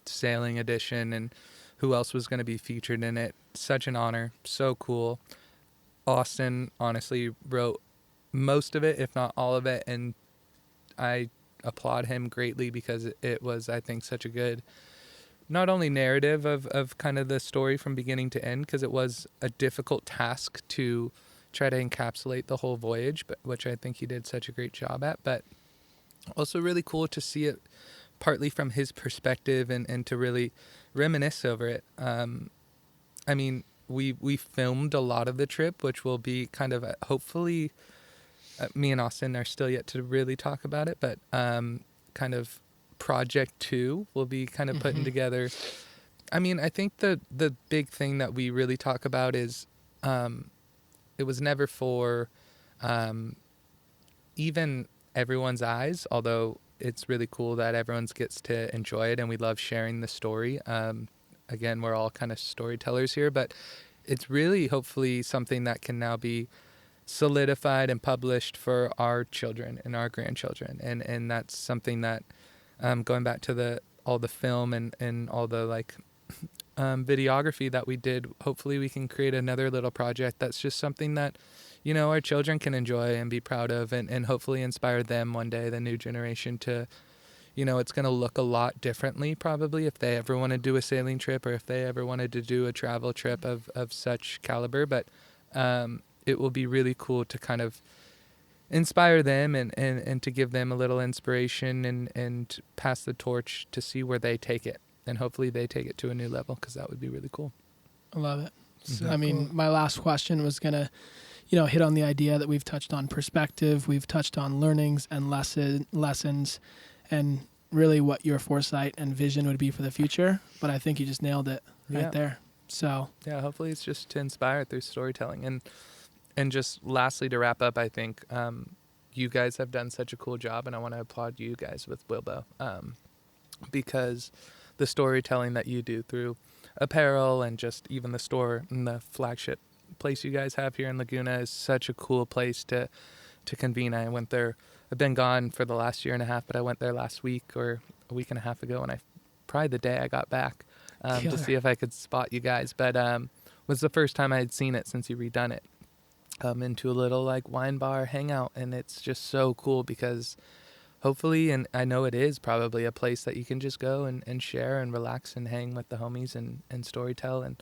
sailing edition, and who else was going to be featured in it. Such an honor. So cool. Austin honestly wrote most of it, if not all of it, and I applaud him greatly because it was, I think, such a good, not only narrative of kind of the story from beginning to end, because it was a difficult task to try to encapsulate the whole voyage, but which I think he did such a great job at, but also really cool to see it partly from his perspective and to really reminisce over it. I mean, we filmed a lot of the trip, which will be kind of hopefully me and Austin are still yet to really talk about it, but kind of project 2 will be kind of putting together. I mean, I think the big thing that we really talk about is it was never for even everyone's eyes, although it's really cool that everyone gets to enjoy it, and we love sharing the story. Again, we're all kind of storytellers here, but it's really hopefully something that can now be solidified and published for our children and our grandchildren. And that's something that, going back to all the film and all the like videography that we did, hopefully we can create another little project that's just something that, you know, our children can enjoy and be proud of, and hopefully inspire them one day, the new generation, to, you know, it's going to look a lot differently probably if they ever want to do a sailing trip, or if they ever wanted to do a travel trip of such caliber. But it will be really cool to kind of inspire them and to give them a little inspiration and pass the torch to see where they take it. And hopefully they take it to a new level, because that would be really cool. I love it. So I mean, cool. my last question was going to, you know, hit on the idea that we've touched on perspective, we've touched on learnings and lessons, and really what your foresight and vision would be for the future. But I think you just nailed it right there. So yeah, hopefully it's just to inspire through storytelling. And just lastly, to wrap up, I think you guys have done such a cool job, and I want to applaud you guys with Wilbo, because the storytelling that you do through apparel and just even the store and the flagship place you guys have here in Laguna is such a cool place to convene. I went there. I've been gone for the last year and a half, but I went there last week or a week and a half ago, and probably the day I got back to see if I could spot you guys. But was the first time I had seen it since you redone it. Into a little like wine bar hangout, and it's just so cool because hopefully, and I know it is probably a place that you can just go and share and relax and hang with the homies and storytell. And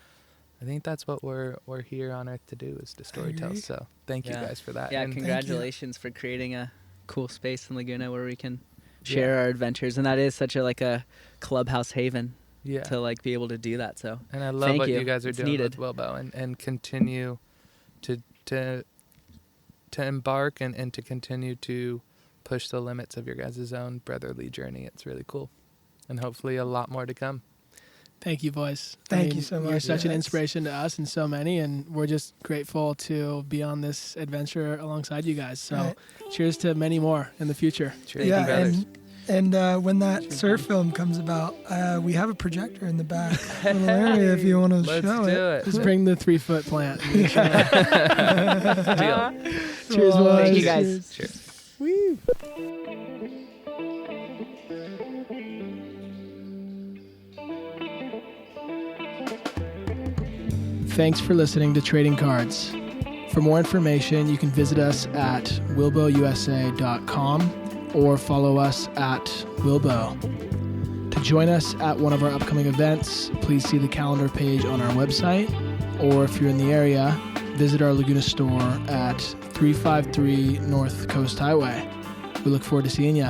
I think that's what we're here on Earth to do, is to storytell. So thank you guys for that. Yeah, and congratulations for creating a cool space in Laguna where we can share our adventures, and that is such a clubhouse haven to like be able to do that. So and I love what you guys are doing needed. with Wilbo, and continue to embark and to continue to push the limits of your guys' own brotherly journey. It's really cool, and hopefully a lot more to come. thank you, boys. Thank you so much. You're such an inspiration to us and so many, and we're just grateful to be on this adventure alongside you guys. So cheers to many more in the future. Cheers, brothers. And when that surf film comes about, we have a projector in the back little area if you want to Let's show do it. it. Just bring the 3-foot plant. Deal. Cheers, boys. Thank you guys. Cheers. Woo. Thanks for listening to Trading Cards. For more information, you can visit us at wilbousa.com or follow us at Wilbo. To join us at one of our upcoming events, please see the calendar page on our website, or if you're in the area, visit our Laguna store at 353 North Coast Highway. We look forward to seeing you.